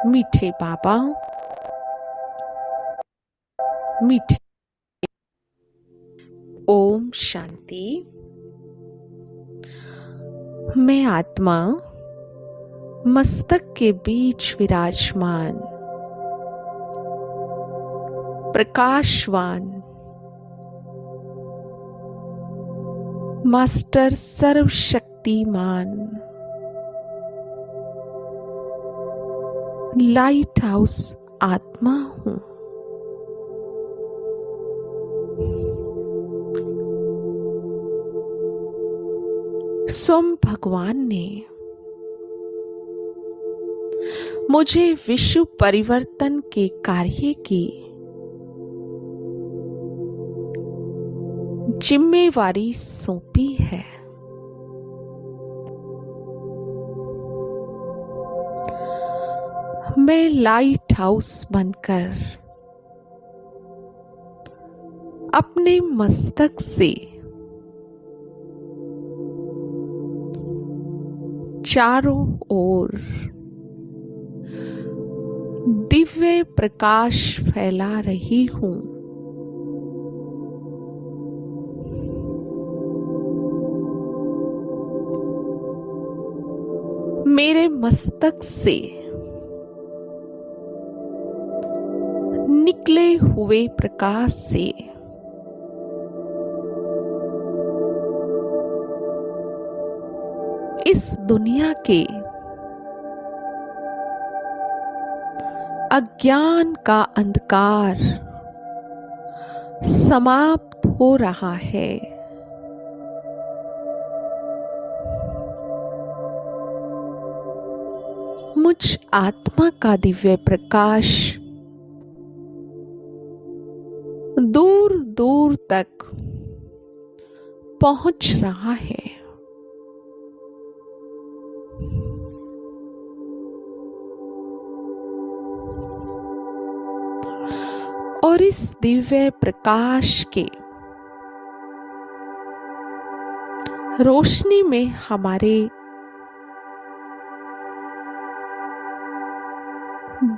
मीठे बाबा, मीठे। ओम शांति। मैं आत्मा मस्तक के बीच विराजमान, प्रकाशवान, मास्टर सर्वशक्तिमान, लाइट हाउस आत्मा हूं। स्वयं भगवान ने मुझे विश्व परिवर्तन के कार्य की जिम्मेवारी सौंपी है। मैं लाइट हाउस बनकर अपने मस्तक से चारों ओर दिव्य प्रकाश फैला रही हूं। मेरे मस्तक से निकले हुए प्रकाश से इस दुनिया के अज्ञान का अंधकार समाप्त हो रहा है। मुझ आत्मा का दिव्य प्रकाश दूर दूर तक पहुंच रहा है। और इस दिव्य प्रकाश के रोशनी में हमारे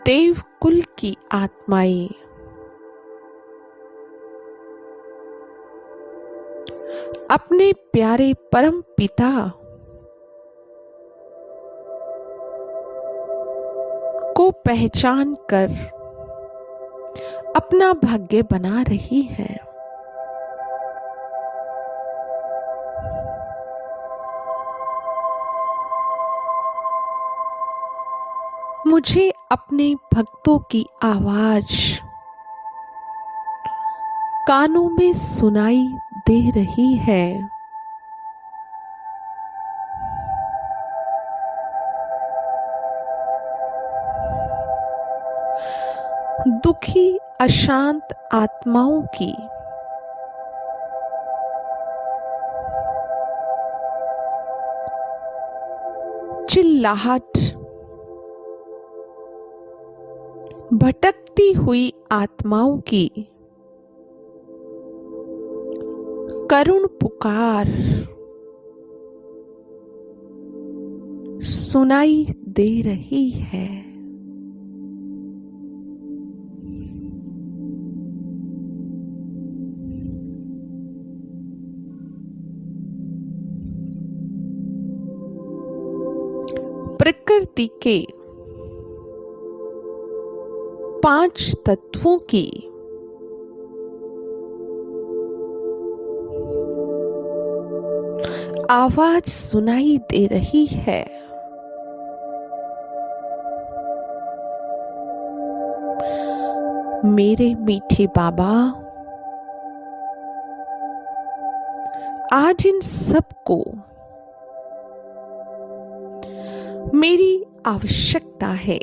देवकुल की आत्माएं अपने प्यारे परम पिता को पहचान कर अपना भाग्य बना रही है। मुझे अपने भक्तों की आवाज कानों में सुनाई दे रही है। दुखी अशांत आत्माओं की चिल्लाहट, भटकती हुई आत्माओं की करुण पुकार सुनाई दे रही है। प्रकृति के 5 तत्वों की आवाज सुनाई दे रही है। मेरे मीठे बाबा आज इन सबको मेरी आवश्यकता है।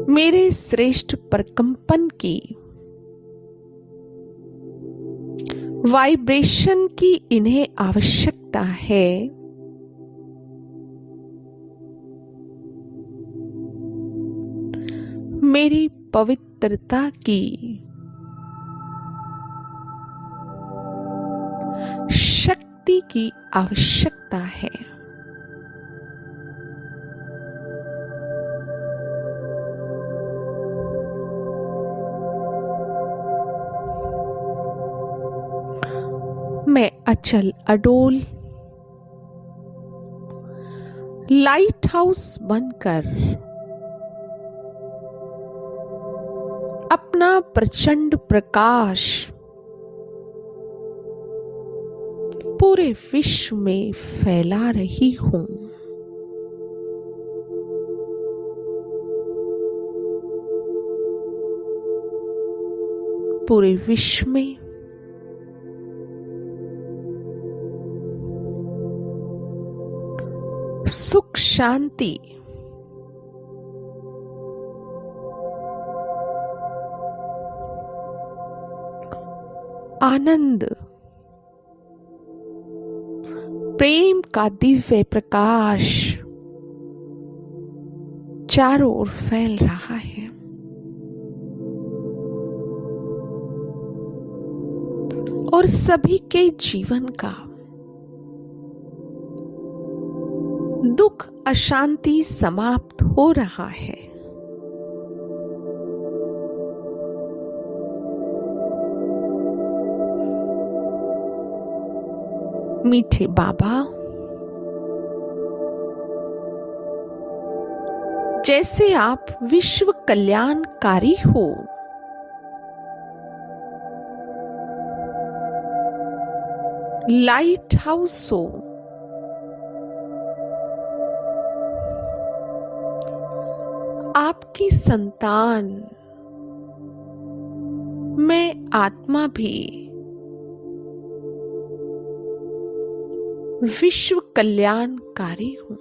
मेरे श्रेष्ठ प्रकंपन की वाइब्रेशन की इन्हें आवश्यकता है। मेरी पवित्रता की शक्ति की आवश्यकता है। मैं अचल अडोल लाइट हाउस बनकर अपना प्रचंड प्रकाश पूरे विश्व में फैला रही हूं। पूरे विश्व में सुख शांति आनंद प्रेम का दिव्य प्रकाश चारों ओर फैल रहा है। और सभी के जीवन का दुख अशांति समाप्त हो रहा है। मीठे बाबा, जैसे आप विश्व कल्याणकारी हो, लाइट हाउस हो, आपकी संतान मैं आत्मा भी विश्व कल्याणकारी हूं।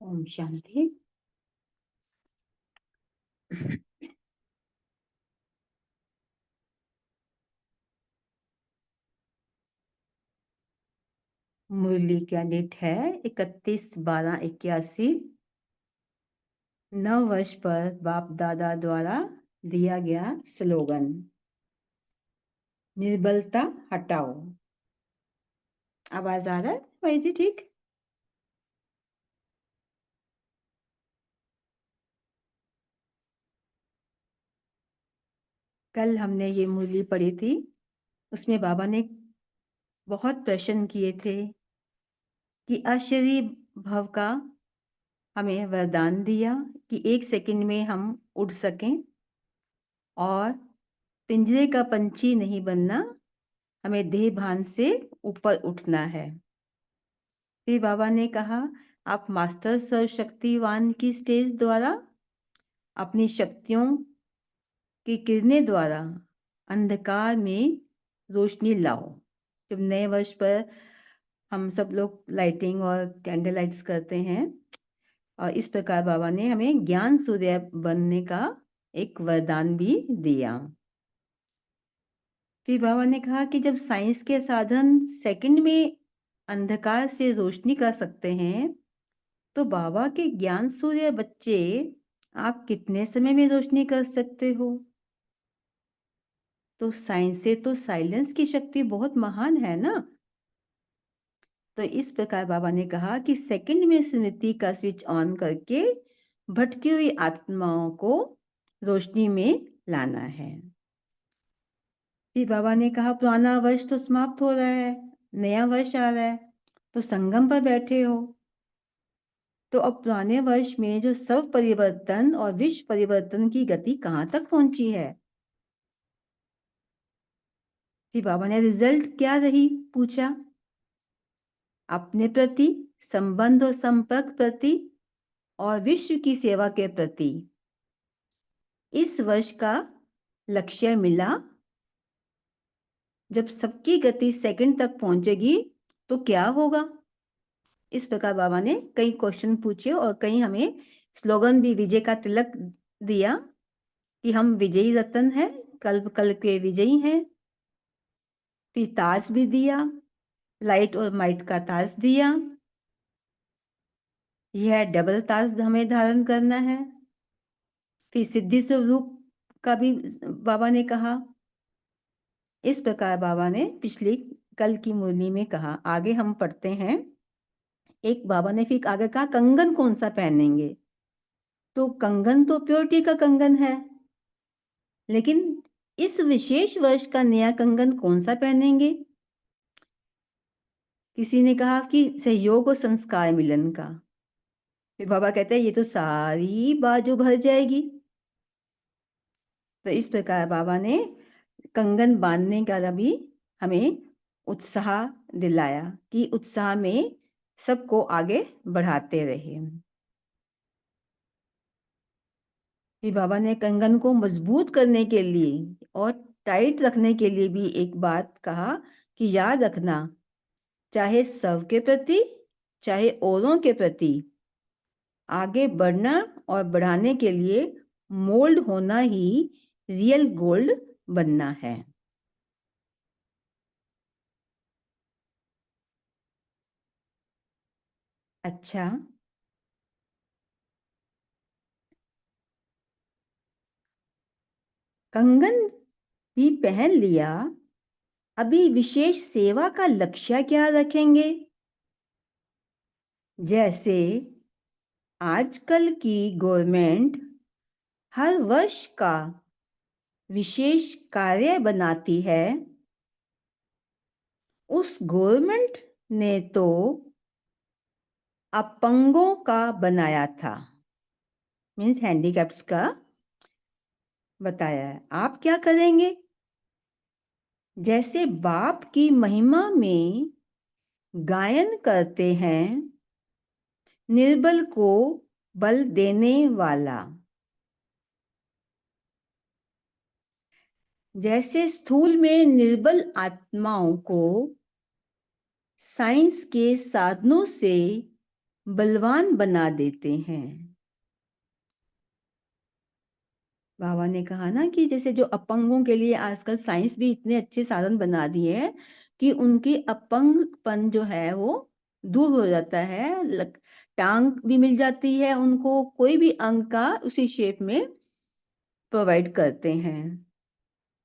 ओम शांति। मुरली का डेट है 31/12/81। 9 वर्ष पर बाप दादा द्वारा दिया गया स्लोगन, निर्बलता हटाओ। आवाज आ रहा है भाई जी? ठीक। कल हमने ये मुरली पढ़ी थी, उसमें बाबा ने बहुत प्रश्न किए थे कि अशरीरी भव का हमें वरदान दिया कि 1 सेकंड में हम उड़ सकें और पिंजरे का पंछी नहीं बनना, हमें देह भान से ऊपर उठना है। फिर बाबा ने कहा आप मास्टर सर्वशक्तिवान की स्टेज द्वारा अपनी शक्तियों की किरणें द्वारा अंधकार में रोशनी लाओ। जब नए वर्ष पर हम सब लोग लाइटिंग और कैंडल लाइट्स करते हैं, और इस प्रकार बाबा ने हमें ज्ञान सूर्य बनने का एक वरदान भी दिया। फिर बाबा ने कहा कि जब साइंस के साधन सेकंड में अंधकार से रोशनी कर सकते हैं, तो बाबा के ज्ञान सूर्य बच्चे आप कितने समय में रोशनी कर सकते हो? तो साइंस से तो साइलेंस की शक्ति बहुत महान है ना। तो इस प्रकार बाबा ने कहा कि सेकंड में स्मृति का स्विच ऑन करके भटकी हुई आत्माओं को रोशनी में लाना है। फिर बाबा ने कहा पुराना वर्ष तो समाप्त हो रहा है, नया वर्ष आ रहा है, तो संगम पर बैठे हो, तो अब पुराने वर्ष में जो सर्व परिवर्तन और विश्व परिवर्तन की गति कहाँ तक पहुंची है? फिर बाबा ने रिजल्ट क्या रही पूछा। अपने प्रति, संबंध और संपर्क प्रति और विश्व की सेवा के प्रति इस वर्ष का लक्ष्य मिला। जब सबकी गति सेकंड तक पहुंचेगी तो क्या होगा? इस प्रकार बाबा ने कई क्वेश्चन पूछे और कई हमें स्लोगन भी विजय का तिलक दिया कि हम विजयी रतन हैं, कल्प कल्प के विजयी हैं। फिर ताज भी दिया, लाइट और माइट का ताज दिया। यह डबल ताज हमें धारण करना है। फिर सिद्धि स्वरूप का भी बाबा ने कहा। इस प्रकार बाबा ने पिछली कल की मुरली में कहा। आगे हम पढ़ते हैं। एक बाबा ने फिर आगे कहा कंगन कौन सा पहनेंगे? तो कंगन तो प्योरिटी का कंगन है, लेकिन इस विशेष वर्ष का नया कंगन कौन सा पहनेंगे? किसी ने कहा कि सहयोग और संस्कार मिलन का। फिर बाबा कहते हैं ये तो सारी बाजू भर जाएगी। तो इस प्रकार बाबा ने कंगन बांधने का भी हमें उत्साह दिलाया कि उत्साह में सबको आगे बढ़ाते रहे। फिर बाबा ने कंगन को मजबूत करने के लिए और टाइट रखने के लिए भी एक बात कहा कि याद रखना, चाहे सब के प्रति चाहे औरों के प्रति आगे बढ़ना और बढ़ाने के लिए मोल्ड होना ही रियल गोल्ड बनना है। अच्छा, कंगन भी पहन लिया, अभी विशेष सेवा का लक्ष्य क्या रखेंगे? जैसे आजकल की गवर्नमेंट हर वर्ष का विशेष कार्य बनाती है, उस गवर्नमेंट ने तो अपंगों का बनाया था, मीन्स हैंडीकैप्स का बताया है। आप क्या करेंगे? जैसे बाप की महिमा में गायन करते हैं, निर्बल को बल देने वाला। जैसे स्थूल में निर्बल आत्माओं को साइंस के साधनों से बलवान बना देते हैं। बाबा ने कहा ना कि जैसे जो अपंगों के लिए आजकल साइंस भी इतने अच्छे साधन बना दिए हैं कि उनकी अपंगपन जो है वो दूर हो जाता है। टांग भी मिल जाती है उनको, कोई भी अंग का उसी शेप में प्रोवाइड करते हैं।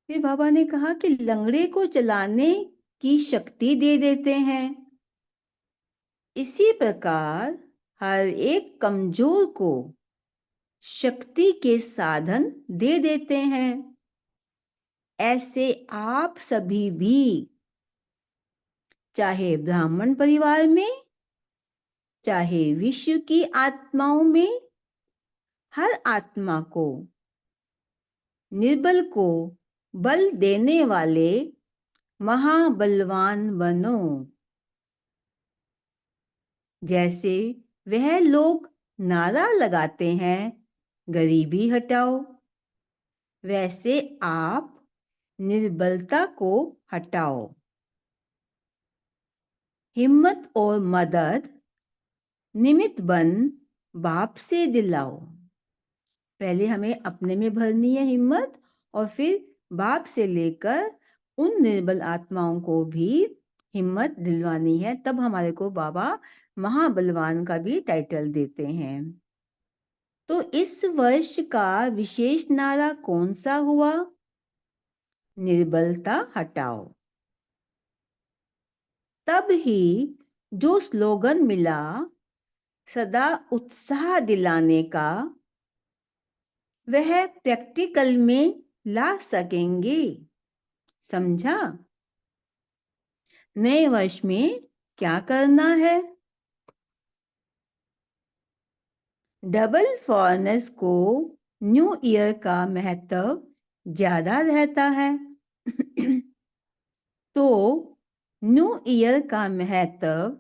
फिर बाबा ने कहा कि लंगड़े को चलाने की शक्ति दे देते हैं। इसी प्रकार हर एक कमजोर को शक्ति के साधन दे देते हैं। ऐसे आप सभी भी, चाहे ब्राह्मण परिवार में चाहे विश्व की आत्माओं में, हर आत्मा को, निर्बल को बल देने वाले महाबलवान बनो। जैसे वह लोग नारा लगाते हैं गरीबी हटाओ, वैसे आप निर्बलता को हटाओ। हिम्मत और मदद निमित्त बन बाप से दिलाओ। पहले हमें अपने में भरनी है हिम्मत और फिर बाप से लेकर उन निर्बल आत्माओं को भी हिम्मत दिलवानी है, तब हमारे को बाबा महाबलवान का भी टाइटल देते हैं। तो इस वर्ष का विशेष नारा कौन सा हुआ? निर्बलता हटाओ। तब ही जो स्लोगन मिला सदा उत्साह दिलाने का, वह प्रैक्टिकल में ला सकेंगे। समझा? नए वर्ष में क्या करना है? डबल फॉरनर्स को न्यू ईयर का महत्व ज्यादा रहता है। तो न्यू ईयर का महत्व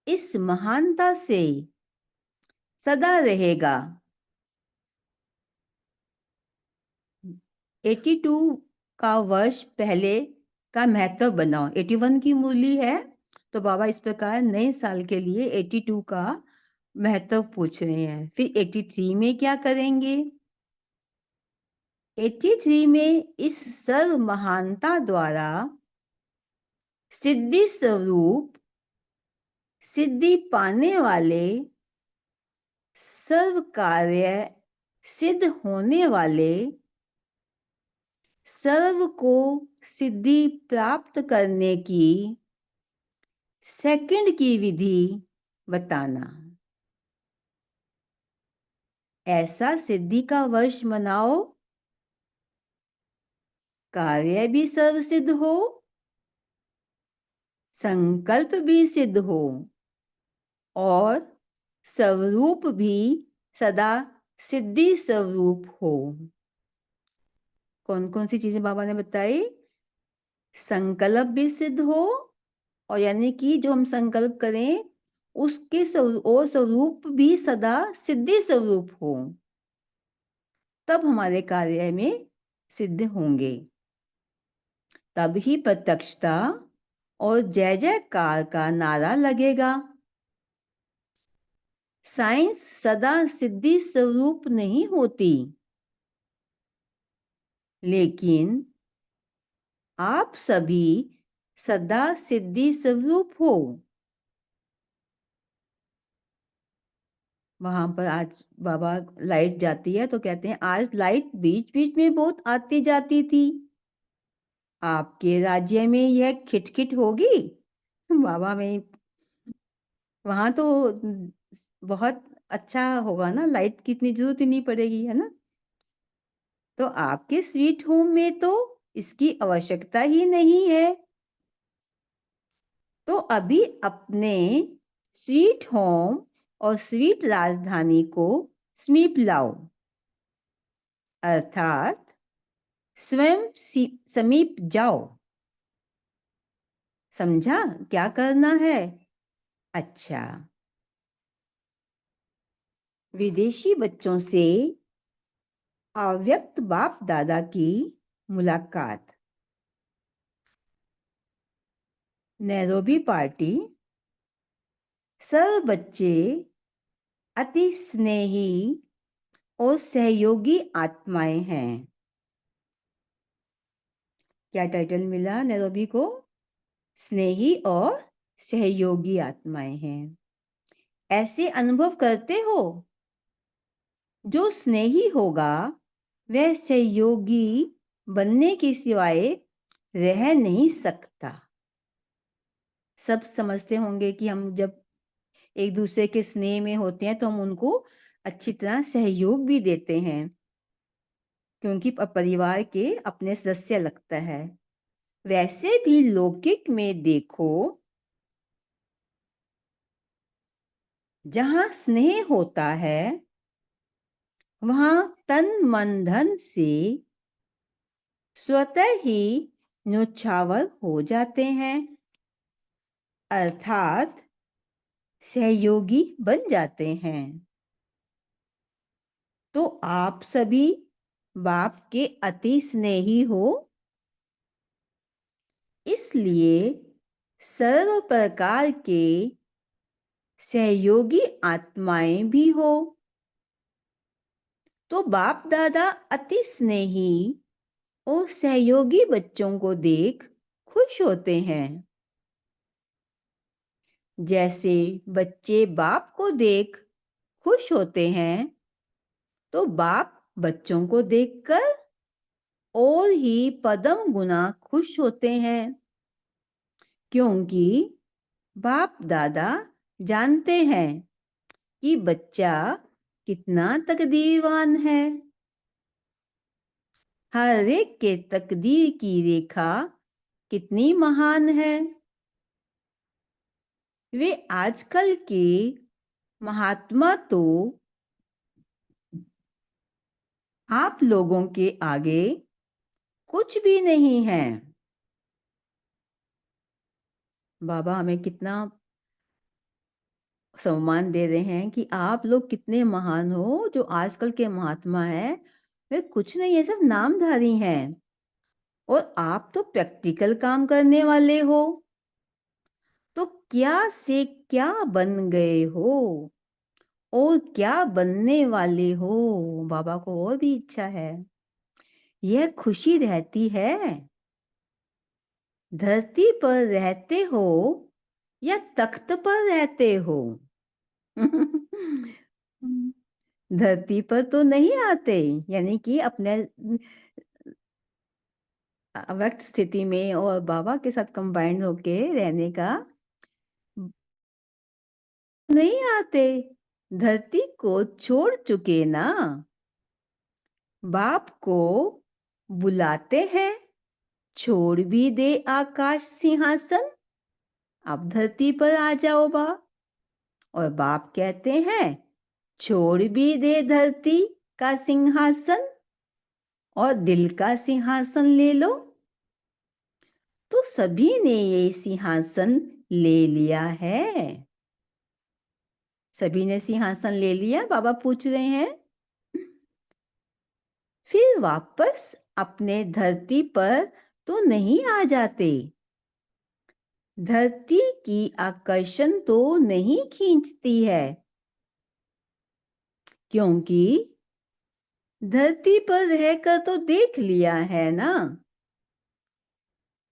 इस महानता से सदा रहेगा। 82 का वर्ष पहले का महत्व बनाओ। 81 की मूली है, तो बाबा इस प्रकार नए साल के लिए 82 का महत्व पूछ रहे हैं। फिर 83 में क्या करेंगे? 83 में इस सर्व महानता द्वारा सिद्धि स्वरूप सिद्धि पाने वाले, सर्व कार्य सिद्ध होने वाले, सर्व को सिद्धि प्राप्त करने की सेकंड की विधि बताना। ऐसा सिद्धि का वर्ष मनाओ, कार्य भी सर्व सिद्ध हो, संकल्प भी सिद्ध हो और स्वरूप भी सदा सिद्धि स्वरूप हो। कौन कौन सी चीजें बाबा ने बताई? संकल्प भी सिद्ध हो, और यानी कि जो हम संकल्प करें उसके स्वरूप भी सदा सिद्धि स्वरूप हो, तब हमारे कार्य में सिद्ध होंगे। तब ही प्रत्यक्षता और जय जयकार का नारा लगेगा। साइंस सदा सिद्धि स्वरूप नहीं होती, लेकिन आप सभी सदा सिद्धि स्वरूप हो। वहां पर आज बाबा लाइट जाती है तो कहते हैं आज लाइट बीच बीच में बहुत आती जाती थी, आपके राज्य में यह खिटखिट होगी? बाबा में वहां तो बहुत अच्छा होगा ना, लाइट की इतनी जरूरत ही नहीं पड़ेगी, है ना। तो आपके स्वीट होम में तो इसकी आवश्यकता ही नहीं है। तो अभी अपने स्वीट होम और स्वीट राजधानी को समीप लाओ, अर्थात स्वयं समीप जाओ। समझा क्या करना है? अच्छा, विदेशी बच्चों से अव्यक्त बाप दादा की मुलाकात। Nairobi party. सब बच्चे अति स्नेही और सहयोगी आत्माएं हैं। क्या टाइटल मिला नैरोबी को? स्नेही और सहयोगी आत्माएं हैं। ऐसे अनुभव करते हो? जो स्नेही होगा वह सहयोगी बनने के सिवाय रह नहीं सकता। सब समझते होंगे कि हम जब एक दूसरे के स्नेह में होते हैं तो हम उनको अच्छी तरह सहयोग भी देते हैं, क्योंकि परिवार के अपने सदस्य लगता है। वैसे भी लौकिक में देखो, जहां स्नेह होता है वहां तन मन धन से स्वतः ही न्योछावर हो जाते हैं, अर्थात सहयोगी बन जाते हैं। तो आप सभी बाप के अति स्नेही हो, इसलिए सर्व प्रकार के सहयोगी आत्माएं भी हो। तो बाप दादा अति स्नेही और सहयोगी बच्चों को देख खुश होते हैं। जैसे बच्चे बाप को देख खुश होते हैं, तो बाप बच्चों को देखकर और ही पदम गुना खुश होते हैं, क्योंकि बाप दादा जानते हैं कि बच्चा कितना तकदीरवान है। हर एक के तकदीर की रेखा कितनी महान है। वे आजकल के महात्मा तो आप लोगों के आगे कुछ भी नहीं है। बाबा हमें कितना सम्मान दे रहे हैं कि आप लोग कितने महान हो। जो आजकल के महात्मा है वे कुछ नहीं है, सब नामधारी हैं। और आप तो प्रैक्टिकल काम करने वाले हो। तो क्या से क्या बन गए हो और क्या बनने वाले हो। बाबा को और भी इच्छा है। यह खुशी रहती है। धरती पर रहते हो या तख्त पर रहते हो। धरती पर तो नहीं आते, यानी कि अपने व्यक्त स्थिति में और बाबा के साथ कंबाइंड होके रहने का नहीं आते। धरती को छोड़ चुके ना, बाप को बुलाते हैं। छोड़ भी दे आकाश सिंहासन, अब धरती पर आ जाओ बा। और बाप कहते हैं छोड़ भी दे धरती का सिंहासन और दिल का सिंहासन ले लो। तो सभी ने ये सिंहासन ले लिया है। सभी ने सिंहासन ले लिया, बाबा पूछ रहे हैं। फिर वापस अपने धरती पर तो नहीं आ जाते। धरती की आकर्षण तो नहीं खींचती है, क्योंकि धरती पर रहकर तो देख लिया है ना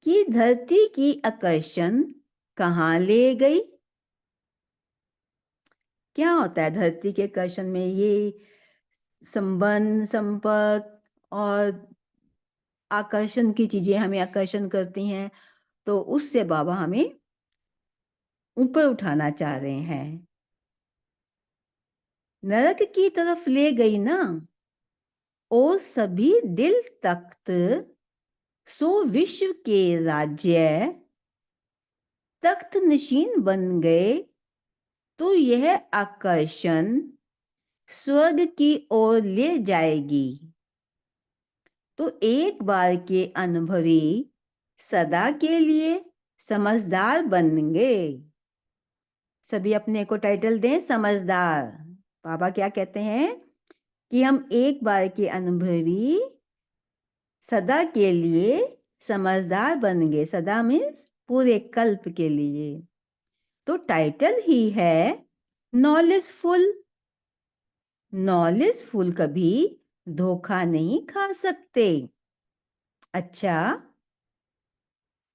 कि धरती की आकर्षण कहाँ ले गई। क्या होता है धरती के आकर्षण में? ये संबंध, संपर्क और आकर्षण की चीजें हमें आकर्षण करती हैं। तो उससे बाबा हमें ऊपर उठाना चाह रहे हैं। नरक की तरफ ले गई ना, और सभी दिल तख्त सो विश्व के राज्य तख्त नशीन बन गए। तो यह आकर्षण स्वर्ग की ओर ले जाएगी। तो एक बार के अनुभवी सदा के लिए समझदार बनेंगे। सभी अपने को टाइटल दें समझदार। बाबा क्या कहते हैं कि हम एक बार के अनुभवी सदा के लिए समझदार बनेंगे। सदा मीन्स पूरे कल्प के लिए। तो टाइटल ही है नॉलेजफुल। नॉलेजफुल कभी धोखा नहीं खा सकते। अच्छा,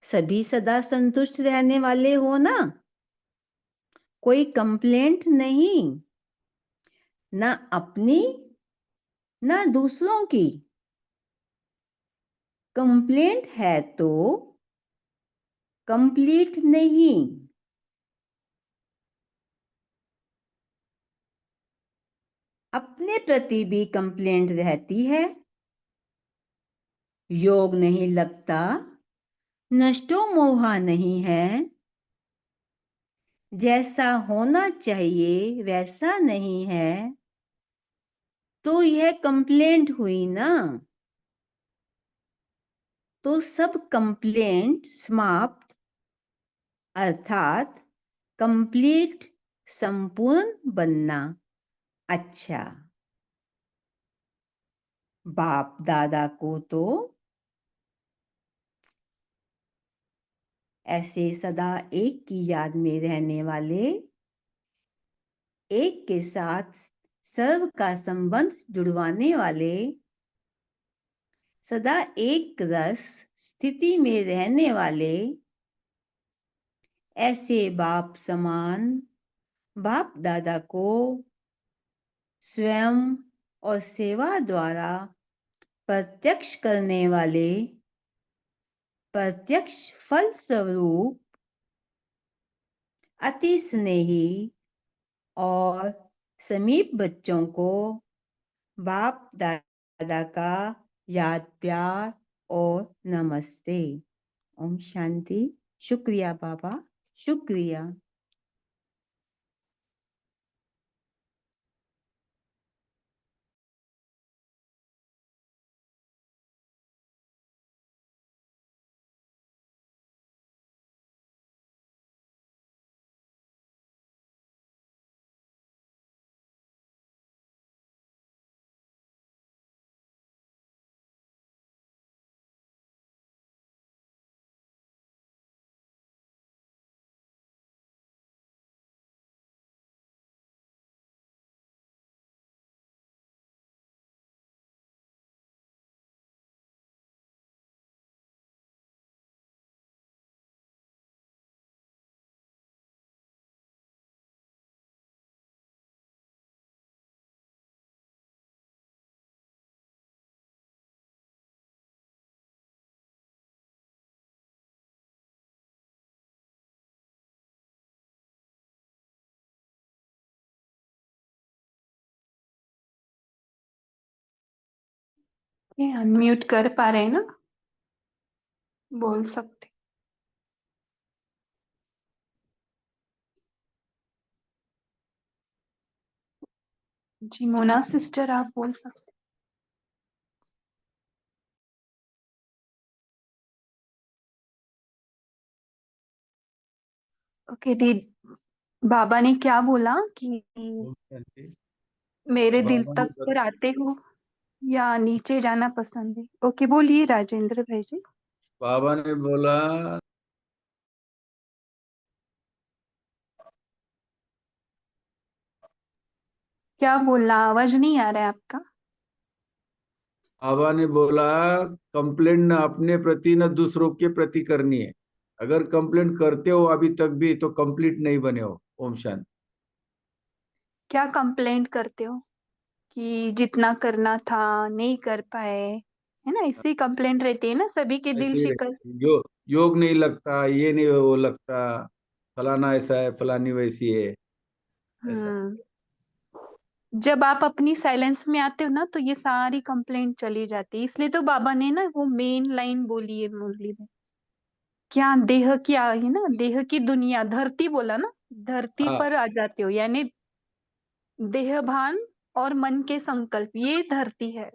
सभी सदा संतुष्ट रहने वाले हो ना? कोई कंप्लेंट नहीं, ना अपनी ना दूसरों की। कंप्लेंट है तो कंप्लीट नहीं। अपने प्रति भी कंप्लेंट रहती है। योग नहीं लगता, नष्टो मोहा नहीं है। जैसा होना चाहिए वैसा नहीं है। तो यह कंप्लेंट हुई ना। तो सब कंप्लेंट समाप्त, अर्थात कंप्लीट, संपूर्ण बनना। अच्छा, बाप दादा को तो ऐसे सदा एक की याद में रहने वाले, एक के साथ सर्व का संबंध जुड़वाने वाले, सदा एक रस स्थिति में रहने वाले, ऐसे बाप समान बाप दादा को स्वयं और सेवा द्वारा प्रत्यक्ष करने वाले, प्रत्यक्ष फल स्वरूप अति स्नेही और समीप बच्चों को बाप दादा का याद प्यार और नमस्ते। ओम शांति। शुक्रिया बाबा, शुक्रिया। ये अनम्यूट कर पा रहे हैं ना, बोल सकते। जी मोना सिस्टर, आप बोल सकते। ओके दी, बाबा ने क्या बोला कि ओम शांति। मेरे दिल बाबा तक ने पर आते हो या नीचे जाना पसंद है? ओके, बोलिए राजेंद्र भाई जी। बाबा ने बोला, क्या बोलना, आवाज नहीं आ रहा है आपका। बाबा ने बोला कंप्लेंट न अपने प्रति न दूसरों के प्रति करनी है। अगर कंप्लेंट करते हो अभी तक भी तो कंप्लीट नहीं बने हो। ओम शांति। क्या कंप्लेंट करते हो कि जितना करना था नहीं कर पाए, है ना? इससे कंप्लेंट रहती है ना सभी के दिल ऐसे ही शिकल। रहते हैं। जो योग नहीं लगता, ये नहीं वो लगता, फलाना ऐसा है, फलानी वैसी है, ऐसा। हम्म। जब आप अपनी साइलेंस में आते हो ना तो ये सारी कंप्लेंट चली जाती है। इसलिए तो बाबा ने ना वो मेन लाइन बोली है मुरली में, क्या देह की है ना, देह की दुनिया, धरती बोला ना, धरती हाँ, पर आ जाते हो, यानी देह भान और मन के संकल्प, ये धरती है।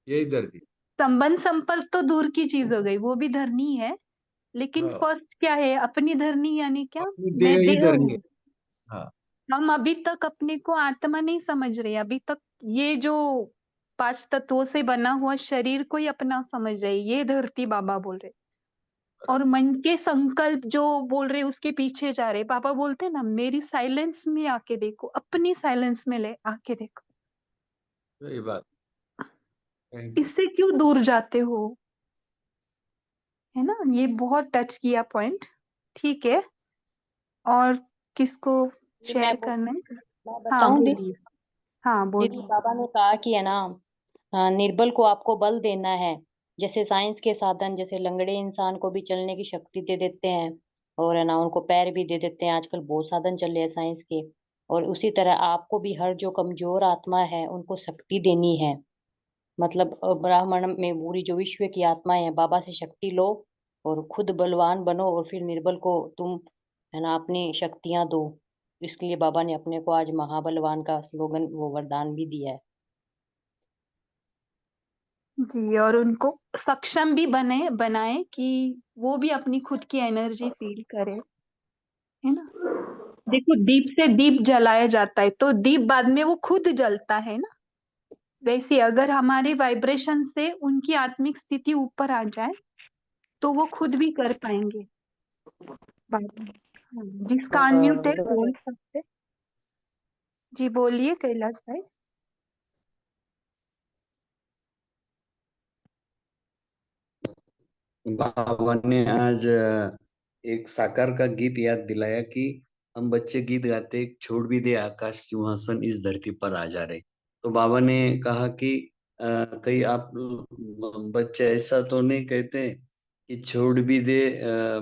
यही दर्द। संबंध संपर्क तो दूर की चीज हो गई, वो भी धरनी है। लेकिन हाँ, फर्स्ट क्या है, अपनी धरनी, यानी क्या, अपनी मैं देह ही देह धरनी है। हूँ। हाँ, हम अभी तक अपने को आत्मा नहीं समझ रहे, अभी तक ये जो पांच तत्वों से बना हुआ शरीर को ही अपना समझ रहे, ये धरती बाबा बोल रहे। और मन के संकल्प जो बोल रहे उसके पीछे जा रहे। बाबा बोलते हैं ना, मेरी साइलेंस में आके देखो, अपनी साइलेंस में ले आके देखो। सही बात। Thank you. इससे क्यों दूर जाते हो, है ना? ये बहुत टच किया पॉइंट। ठीक है, और किसको जी शेयर करना है? मैं हाँ बताऊं दीदी। बोलिए। हाँ दीदी बोलिए। बाबा ने कहा कि है ना, निर्बल को आपको बल देना है। जैसे साइंस के साधन, जैसे लंगड़े इंसान को भी चलने की शक्ति दे देते हैं, और है ना उनको पैर भी दे देते हैं। आजकल बहुत साधन चल रहे हैं साइंस के। और उसी तरह आपको भी हर जो कमजोर आत्मा है उनको शक्ति देनी है। मतलब ब्राह्मण में पूरी जो विश्व की आत्माएं हैं, बाबा से शक्ति लो और खुद बलवान बनो, और फिर निर्बल को तुम है ना अपनी शक्तियां दो। इसके लिए बाबा ने अपने को आज महाबलवान का स्लोगन, वो वरदान भी दिया है। जी, और उनको सक्षम भी बनाए कि वो भी अपनी खुद की एनर्जी फील करे, है ना? देखो, दीप से दीप जलाया जाता है तो दीप बाद में वो खुद जलता है ना। वैसे अगर हमारे वाइब्रेशन से उनकी आत्मिक स्थिति ऊपर आ जाए तो वो खुद भी कर पाएंगे। बाबा, हाँ, जिसका अनम्यूट है बोल सकते। जी बोलिए कैलाश भाई। बाबा ने आज एक साकार का गीत याद दिलाया कि हम बच्चे गीत गाते, छोड़ भी दे आकाश सिंहासन इस धरती पर आ जा रहे। तो बाबा ने कहा कि कहीं आप बच्चे ऐसा तो नहीं कहते कि छोड़ भी दे।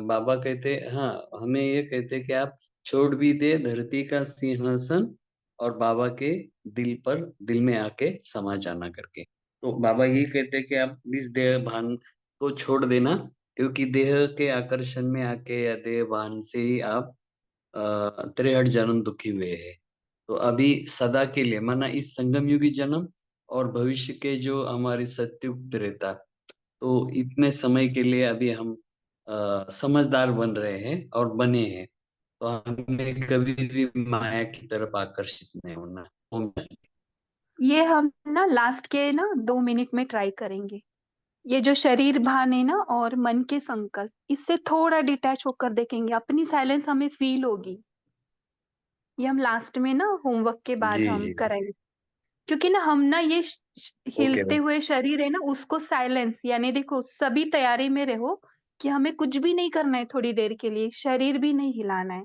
बाबा कहते, हाँ, हमें ये कहते कि आप छोड़ भी दे धरती का सिंहासन और बाबा के दिल में आके समा जाना करके। तो बाबा यही कहते कि आप इस देह भान को छोड़ देना, क्योंकि देह के आकर्षण में आके या देह भान से ही आप 63 जन्म दुखी हुए हैं। तो अभी सदा के लिए, माना इस संगम युगी जन्म और भविष्य के जो हमारी सत्युग रहता, तो इतने समय के लिए अभी हम समझदार बन रहे हैं और बने हैं। तो हमें कभी भी माया की तरफ आकर्षित नहीं होना। ओम शांति। ये हम ना लास्ट के ना 2 मिनट में ट्राई करेंगे। ये जो शरीर भान है ना और मन के संकल्प, इससे थोड़ा डिटैच होकर देखेंगे, अपनी साइलेंस हमें फील होगी। ये हम लास्ट में ना होमवर्क के बाद जी हम जी। करेंगे। क्योंकि ना हम ना ये ओके। हिलते हुए शरीर है ना, उसको साइलेंस, यानी देखो सभी तैयारी में रहो कि हमें कुछ भी नहीं करना है, थोड़ी देर के लिए शरीर भी नहीं हिलाना है।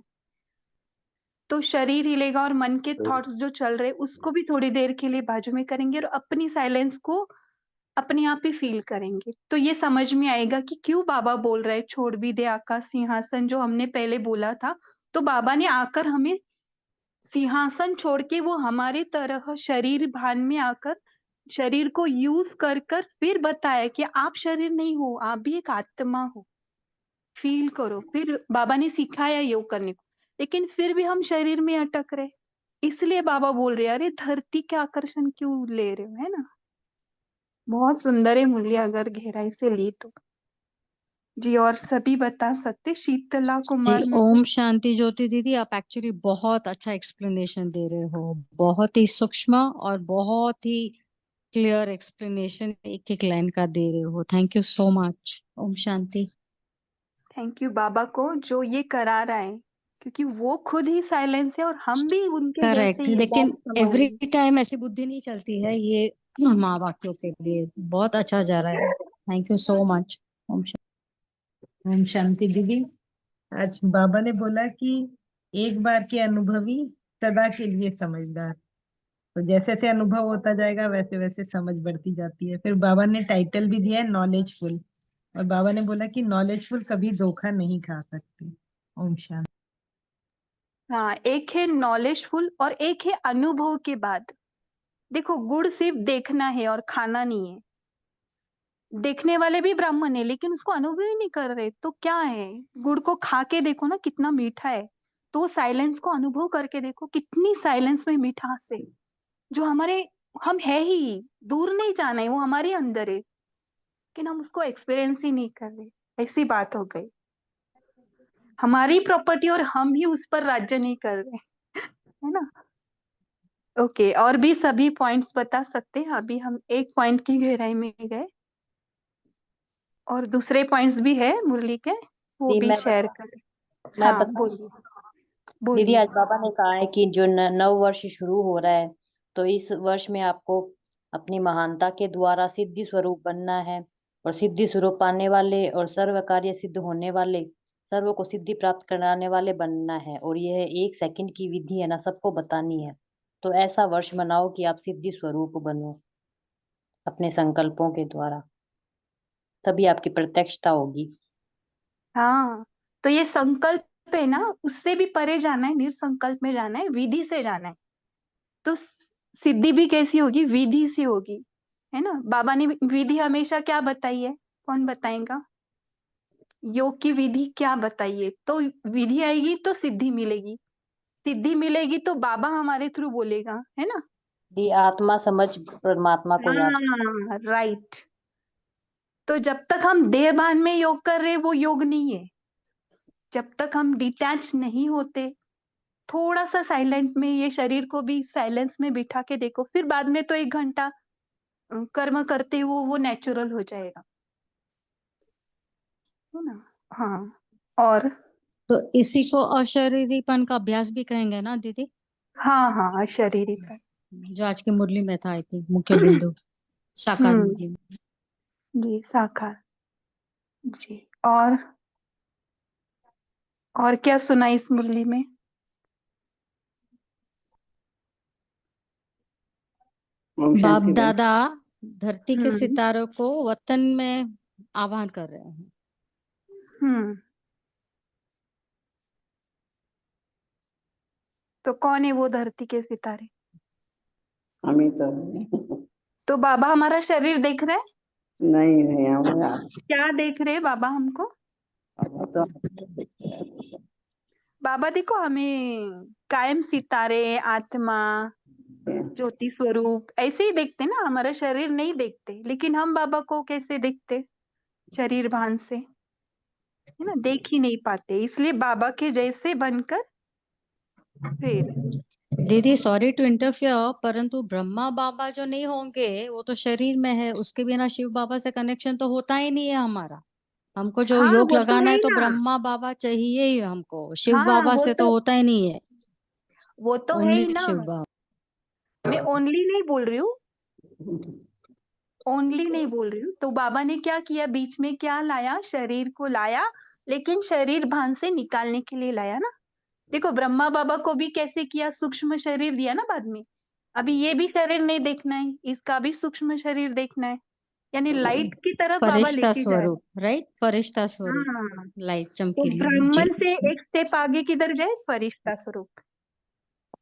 तो शरीर हिलेगा और मन के तो थॉट्स जो चल रहे उसको भी थोड़ी देर के लिए बाजू में करेंगे और अपनी साइलेंस को अपने आप ही फील करेंगे। तो ये समझ में आएगा कि क्यों बाबा बोल रहे छोड़ भी दे आकाश सिंहासन, जो हमने पहले बोला था। तो बाबा ने आकर हमें सिंहासन छोड़ के वो हमारे तरह शरीर भान में आकर शरीर को यूज कर कर फिर बताया कि आप शरीर नहीं हो, आप भी एक आत्मा हो, फील करो। फिर बाबा ने सिखाया योग करने को, लेकिन फिर भी हम शरीर में अटक रहे। इसलिए बाबा बोल रहे अरे धरती के आकर्षण क्यों ले रहे हो, है ना। बहुत सुंदर है मूल्य अगर गहराई से ली तो। जी और सभी बता सकते, शीतला जी कुमार ओम शांति ज्योति दीदी, आप एक्चुअली बहुत अच्छा एक्सप्लेनेशन दे रहे हो, बहुत ही सूक्ष्म और बहुत ही क्लियर एक्सप्लेनेशन एक एक लाइन का दे रहे हो। Thank you so much. Om Shanti. Thank you बाबा को जो ये करा रहा है, क्योंकि वो खुद ही साइलेंस है और हम भी उनके जैसे करेक्ट, ये बात लेकिन समझ एवरी रहे हैं। टाइम ऐसी बुद्धि नहीं चलती है, ये माँ बापियों के लिए बहुत अच्छा जा रहा है। Thank you so much. Om Om Shanti दीदी। आज बाबा ने बोला कि एक बार के अनुभवी सदा के लिए समझदार। तो जैसे जैसे अनुभव होता जाएगा वैसे वैसे समझ बढ़ती जाती है। फिर बाबा ने टाइटल भी दिया है नॉलेजफुल, और बाबा ने बोला कि नॉलेजफुल कभी धोखा नहीं खा सकते। ओम शांति। हाँ, एक है नॉलेजफुल और एक है अनुभव के बाद। देखो गुड़ सिर्फ देखना है और खाना नहीं है। देखने वाले भी ब्राह्मण है लेकिन उसको अनुभव ही नहीं कर रहे, तो क्या है। गुड़ को खा के देखो ना कितना मीठा है, तो साइलेंस को अनुभव करके देखो कितनी साइलेंस में मिठास है, जो हमारे हम है ही, दूर नहीं जाना है, वो हमारे अंदर है, लेकिन हम उसको एक्सपीरियंस ही नहीं कर रहे। ऐसी बात हो गई, हमारी प्रॉपर्टी और हम ही उस पर राज्य नहीं कर रहे, है ना। ओके, और भी सभी पॉइंट्स बता सकते हैं। अभी हम एक पॉइंट की गहराई में गए, और दूसरे पॉइंट्स भी है मुरली के, वो दी भी मैं शेयर करें। मैं हाँ बता बोलिए दीदी, बोलिए। आज बाबा ने कहा है कि जो नव वर्ष शुरू हो रहा है, तो इस वर्ष में आपको अपनी महानता के द्वारा सिद्धि स्वरूप बनना है, और सिद्धि स्वरूप पाने वाले और सर्व कार्य सिद्ध होने वाले, सर्व को सिद्धि प्राप्त कराने वाले बनना है। और यह 1 सेकंड की विधि है ना, सबको बतानी है। तो ऐसा वर्ष मनाओ कि आप सिद्धि स्वरूप बनो अपने संकल्पों के द्वारा, तभी आपकी प्रत्यक्षता होगी। हाँ, तो ये संकल्प है ना, उससे भी परे जाना है, निर्संकल्प में जाना है, विधि से जाना है। तो सिद्धि भी कैसी होगी, विधि से होगी, है ना। बाबा ने विधि हमेशा क्या बताई है, कौन बताएगा। योग की विधि क्या बताई है, तो विधि आएगी तो सिद्धि मिलेगी, सिद्धि मिलेगी तो बाबा हमारे थ्रू बोलेगा, है ना। दी आत्मा समझ परमात्मा को याद। हाँ राइट। तो जब तक हम देह भान में योग कर रहे वो योग नहीं है। जब तक हम डिटैच नहीं होते, थोड़ा सा साइलेंट में ये शरीर को भी साइलेंस में बिठा के देखो, फिर बाद में तो 1 घंटा कर्म करते हुए वो नेचुरल हो जाएगा, है ना। हाँ, और तो इसी को अशरीरीपन का अभ्यास भी कहेंगे ना दीदी, हाँ हाँ शरीर का। जो आज की मुरली में था, आई थिंक मुख्य बिंदु साकार मुरली में। जी साकार। जी और क्या सुना इस मुरली में। ओम बाप शांति बहन। दादा धरती के हम्म सितारों को वतन में आह्वान कर रहे हैं। हम्म तो कौन है वो धरती के सितारे। हम ही तो हैं। तो बाबा हमारा शरीर देख रहे हैं, नहीं नहीं हम क्या देख रहे हैं बाबा हमको। तो बाबा देखो हमें कायम सितारे, आत्मा, ज्योति स्वरूप ऐसे ही देखते ना, हमारा शरीर नहीं देखते, लेकिन हम बाबा को कैसे देखते, शरीर भान से, है ना, देख ही नहीं पाते। इसलिए बाबा के जैसे बनकर फिर दीदी सॉरी टू इंटरफियर, परंतु ब्रह्मा बाबा जो नहीं होंगे वो तो शरीर में है, उसके बिना शिव बाबा से कनेक्शन तो होता ही नहीं है हमारा। हमको जो हाँ योग वो तो लगाना है है तो ना। ब्रह्मा बाबा चाहिए ही हमको, शिव हाँ बाबा से तो होता ही नहीं है। वो तो है ही ओनली ना। शिव बाबा। मैं ओनली नहीं बोल रही हूँ, ओनली नहीं बोल रही हूँ। तो बाबा ने क्या किया, बीच में क्या लाया, शरीर को लाया, लेकिन शरीर भान से निकालने के लिए लाया ना। देखो ब्रह्मा बाबा को भी कैसे किया, सूक्ष्म शरीर दिया ना बाद में। अभी ये भी शरीर नहीं देखना है, इसका भी सूक्ष्म शरीर देखना है, यानी लाइट की तरफ बाबा फरिश्ता लेके जा रहे स्वरूप, राइट, फरिश्ता स्वरूप, हैं। हाँ, लाइट तो चमकीली जी। ब्राह्मण से एक स्टेप आगे किधर गए, फरिश्ता स्वरूप,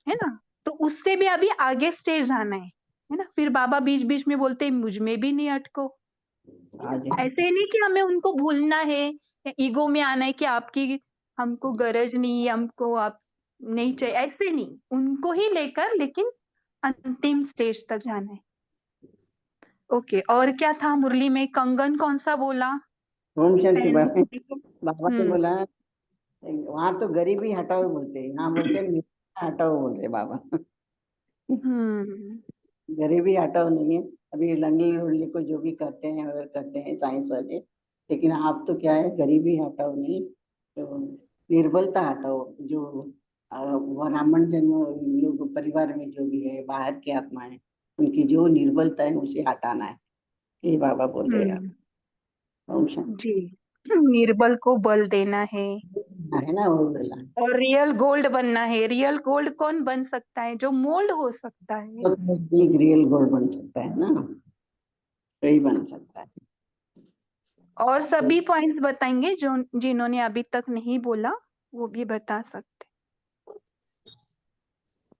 है ना। तो उससे भी अभी आगे स्टेज आना है, है ना। फिर बाबा बीच बीच में बोलते मुझ में भी नहीं अटको। आज ऐसे नहीं कि हमें उनको भूलना है या ईगो में आना है कि आपकी हमको गरज नहीं, हमको आप नहीं चाहिए, ऐसे नहीं, उनको ही लेकर लेकिन अंतिम स्टेज तक जाना है। ओके, और क्या था मुरली में? कंगन कौन सा बोला? ओम शांति पैन- बाबा बाबा ने हम्म बोला वहां तो गरीबी हटाओ बोलते हैं, यहाँ बोलते हैं निर्धनता हटाओ बोल रहे बाबा। हम्म गरीबी हटाओ नहीं है, अभी लंगड़ी उंगली को जो भी करते हैं अगर करते हैं साइंस वाले, लेकिन आप तो क्या है गरीबी हटाओ नहीं, तो निर्बलता हटाओ। जो ब्राह्मण जन्म लोग परिवार में जो भी है बाहर की आत्मा है उनकी जो निर्बलता है उसे हटाना है, ये बाबा बोल रहे हैं। ओम शांति। जी, निर्बल को बल देना है है ना वो बोला, और रियल गोल्ड बनना है। रियल गोल्ड कौन बन सकता है? जो मोल्ड हो सकता है। तो एक रियल गोल्ड बन सकता है ना, वही बन सकता है। और सभी पॉइंट्स बताएंगे जो जिन्होंने अभी तक नहीं बोला वो भी बता सकते।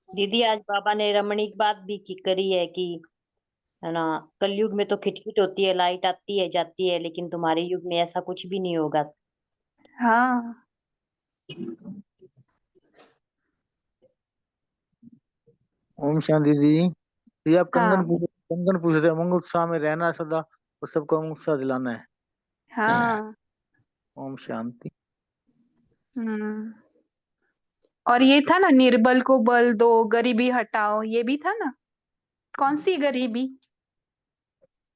दीदी आज बाबा ने रमणीक बात भी करी है कि है ना, कलयुग में तो खिटखिट होती है, लाइट आती है जाती है, लेकिन तुम्हारे युग में ऐसा कुछ भी नहीं होगा। हाँ, ओम शांति जी। ये आप हाँ, कंगन पूछ रहे हैं, अमंग उत्साह में रहना सदा और सबको अमंग उत्साह दिलाना है। हाँ। ओम शांति। हम्म और ये था ना, निर्बल को बल दो, गरीबी हटाओ, ये भी था ना। कौन सी गरीबी,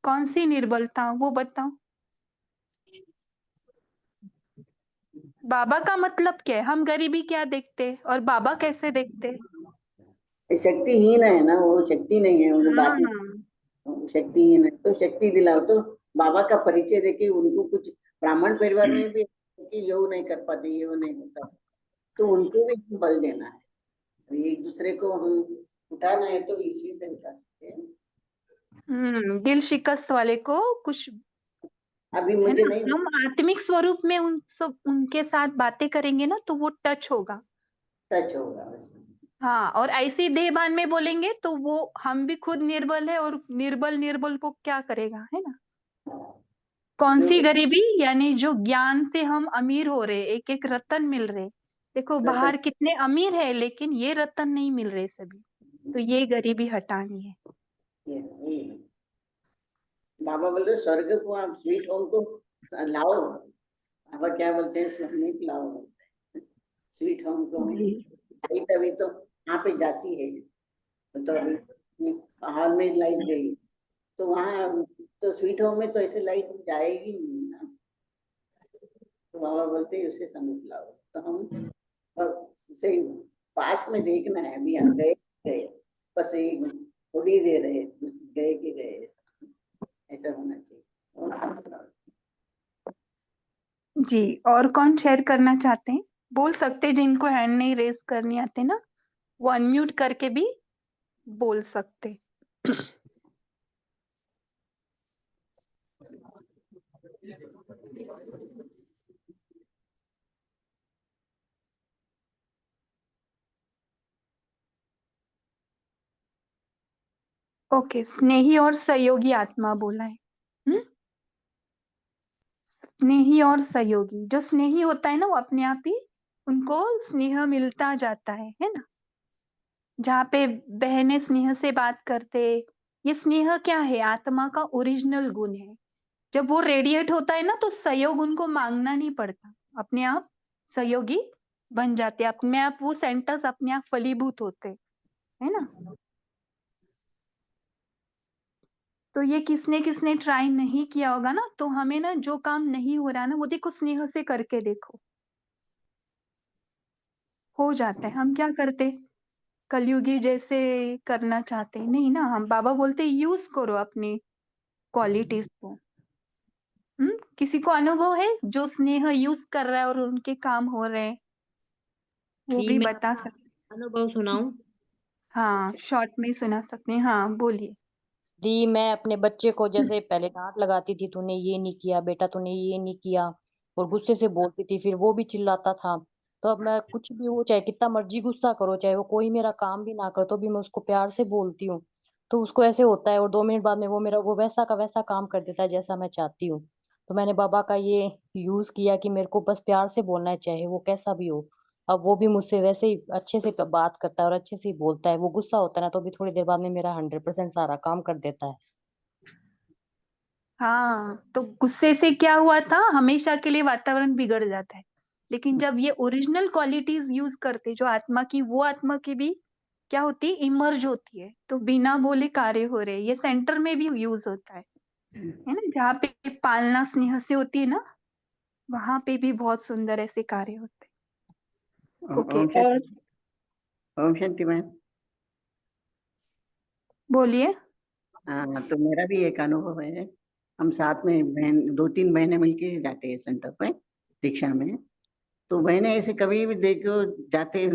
कौन सी निर्बलता, वो बताओ। बाबा का मतलब क्या है? हम गरीबी क्या देखते और बाबा कैसे देखते? शक्तिहीन है ना, वो शक्ति नहीं है, उनको बात हाँ, शक्तिहीन है तो शक्ति दिलाओ। तो बाबा का परिचय देके उनको कुछ ब्राह्मण परिवार में भी कि यो नहीं कर पाते, ये वो नहीं होता, तो उनको भी बल देना है। एक दूसरे को हम उठाना है तो इसी से उठा सकते हैं। दिल शिकस्त वाले को कुछ, अभी है मुझे ना, नहीं हम आत्मिक स्वरूप में उन सब उनके साथ बातें करेंगे ना तो वो टच होगा। टच होगा वैसे। हाँ, और ऐसी देहभान में बोलेंगे तो वो हम भी खुद निर्बल है और निर्बल निर्बल को क्या करेगा, है ना। कौन जो सी गरीबी? यानी जो ज्ञान से हम अमीर हो रहे, एक एक रत्न मिल रहे। देखो रतन बाहर कितने अमीर है लेकिन ये रत्न नहीं मिल रहे सभी, तो ये गरीबी हटानी है। ये बाबा बोल रहे स्वर्ग को आप स्वीट होम को लाओ। बाबा क्या बोलते हैं स्वर्ग लाओ, स्वीट होम को जी, लाइट अभी तो यहाँ पे जाती है, तो अभी हॉल में लाइट गई तो वहाँ तो स्वीट होम में तो ऐसे लाइट जाएगी नहीं ना, तो बाबा बोलते हैं उसे समझ लाओ। तो हम उसे पास में देखना है, अभी यहाँ गए गए बस एक थोड़ी देर है, गए कि गए, ऐसा होना चाहिए। जी। और कौन शेयर करना चाहते हैं? बोल सकते, जिनको हैंड नहीं रेज करनी आते ना, वो अनम्यूट करके भी बोल सकते। ओके, स्नेही और सहयोगी आत्मा बोला है। स्नेही और सहयोगी, जो स्नेही होता है ना वो अपने आप ही उनको स्नेह मिलता जाता है ना। जहाँ पे बहनें स्नेह से बात करते, ये स्नेह क्या है? आत्मा का ओरिजिनल गुण है। जब वो रेडिएट होता है ना तो सहयोग उनको मांगना नहीं पड़ता, अपने आप सहयोगी बन जाते, अपने आप वो सेंटर्स अपने आप फलीभूत होते, है ना। तो ये किसने किसने ट्राई नहीं किया होगा ना, तो हमें ना जो काम नहीं हो रहा ना वो देखो स्नेह से करके देखो, हो जाता है। हम क्या करते, कलयुगी जैसे करना चाहते हैं नहीं ना, हम बाबा बोलते यूज करो अपनी क्वालिटीज को। किसी को अनुभव है जो स्नेह यूज कर रहा है और उनके काम हो रहे हैं? वो जी भी मैं बता सकते। अनुभव सुनाऊं? हाँ, शॉर्ट में सुना सकते हैं, हाँ बोलिए। दी मैं अपने बच्चे को जैसे पहले डांट लगाती थी, तूने ये नहीं किया बेटा, तूने ये नहीं किया, और गुस्से से बोलती थी, फिर वो भी चिल्लाता था। तो अब मैं कुछ भी हो, चाहे कितना मर्जी गुस्सा करो, चाहे वो कोई मेरा काम भी ना करो, तो भी मैं उसको प्यार से बोलती हूँ। तो उसको ऐसे होता है और 2 मिनट बाद में वो मेरा वो वैसा का वैसा काम कर देता है जैसा मैं चाहती हूँ। तो मैंने बाबा का ये यूज किया कि मेरे को बस प्यार से बोलना है, चाहे वो कैसा भी हो। अब वो भी मुझसे वैसे ही अच्छे से बात करता है और अच्छे से ही बोलता है। वो गुस्सा होता है ना तो भी थोड़ी देर बाद में मेरा 100% सारा काम कर देता है। हाँ, तो गुस्से से क्या हुआ था, हमेशा के लिए वातावरण बिगड़ जाता है। लेकिन जब ये ओरिजिनल क्वालिटीज यूज करते, जो आत्मा की, वो आत्मा की भी क्या होती है, इमर्ज होती है, तो बिना बोले कार्य हो रहे। ये सेंटर में भी यूज होता है ना, जहाँ पे पालना स्नेह से होती है ना, वहां पे भी बहुत सुंदर ऐसे कार्य होते हैं। ओके, ओम और शांति। ओम शांति मैम। बोलिए। हाँ, तो मेरा भी एक अनुभव है। हम साथ में बहन 2-3 बहनें मिलके जाते हैं सेंटर पे रिक्शा में। तो बहनें ऐसे कभी भी देखो जाते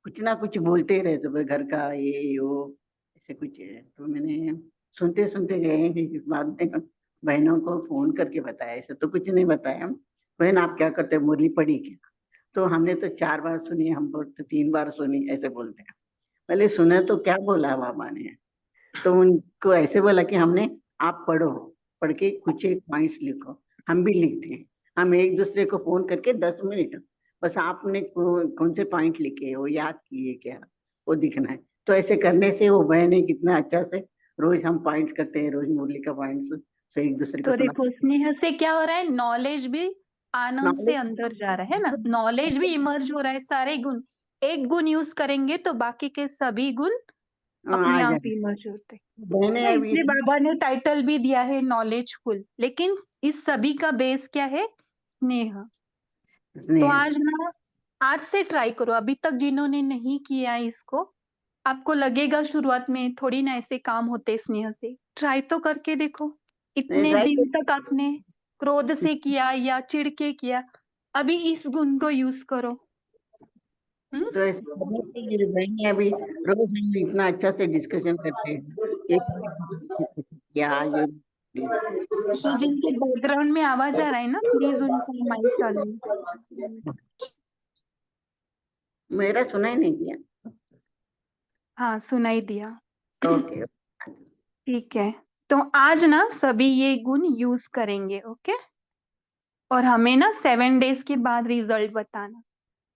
कुछ ना कुछ बोलते ही रहते, भाई घर का ये वो ऐसे कुछ है। तो मैंने सुनते सुनते गए कि बाद में बहनों को फोन करके बताया, ऐसे तो कुछ नहीं बताया। बहन आप क्या करते हो, मुरली पढ़ी क्या? तो हमने तो 4 बार सुनी, हम लोग तो 3 बार सुनी, ऐसे बोलते हैं। पहले सुना तो क्या बोला बाबा ने, तो उनको ऐसे बोला कि हमने आप पढ़ो, पढ़ के कुछ एक पॉइंट्स लिखो। हम भी लिखते हैं। हम एक दूसरे को फोन करके 10 मिनट बस आपने कौन से पॉइंट लिखे वो याद किए क्या, वो दिखना है। तो ऐसे करने से वो बहने कितना अच्छा से रोज हम पॉइंट्स करते हैं, रोज मुरली का पॉइंट्स, तो एक दूसरे को तो सुना। देखो, स्नेह से क्या हो रहा है, नॉलेज भी आनंद से नॉलेज। अंदर जा रहा है ना, नॉलेज भी इमर्ज हो रहा है। सारे गुण, एक गुण यूज करेंगे तो बाकी के सभी गुण अपने आ आप जाए इमर्ज होते हैं बहने ना। अभी इसलिए बाबा ने टाइटल भी दिया है नॉलेजफुल, लेकिन इस सभी का बेस क्या है, स्नेह। तो स्नेह। आज ना, आज से ट्राई करो, अभी तक जिन्होंने नहीं किया है इसको, आपको लगेगा शुरुआत में थोड़ी ना ऐसे काम होते स्नेह से, ट्राई तो करके देखो। इतने दिन राइट। तक आपने क्रोध से किया या चिढ़ के किया, अभी इस गुण को यूज करो। हम्म। तो ऐसे करने से ये बहने अभी रोज हम इतना अच्छा से डिस्कशन करते हैं, एक क्या ये तो जिनके बैकग्राउंड में आवाज आ रहा है ना, प्लीज उनका माइक चालू। मेरा सुना ही नहीं दिया। हाँ, सुनाई दिया। ओके। ठीक है, तो आज ना सभी ये गुण यूज करेंगे, ओके। और हमें ना 7 डेज के बाद रिजल्ट बताना।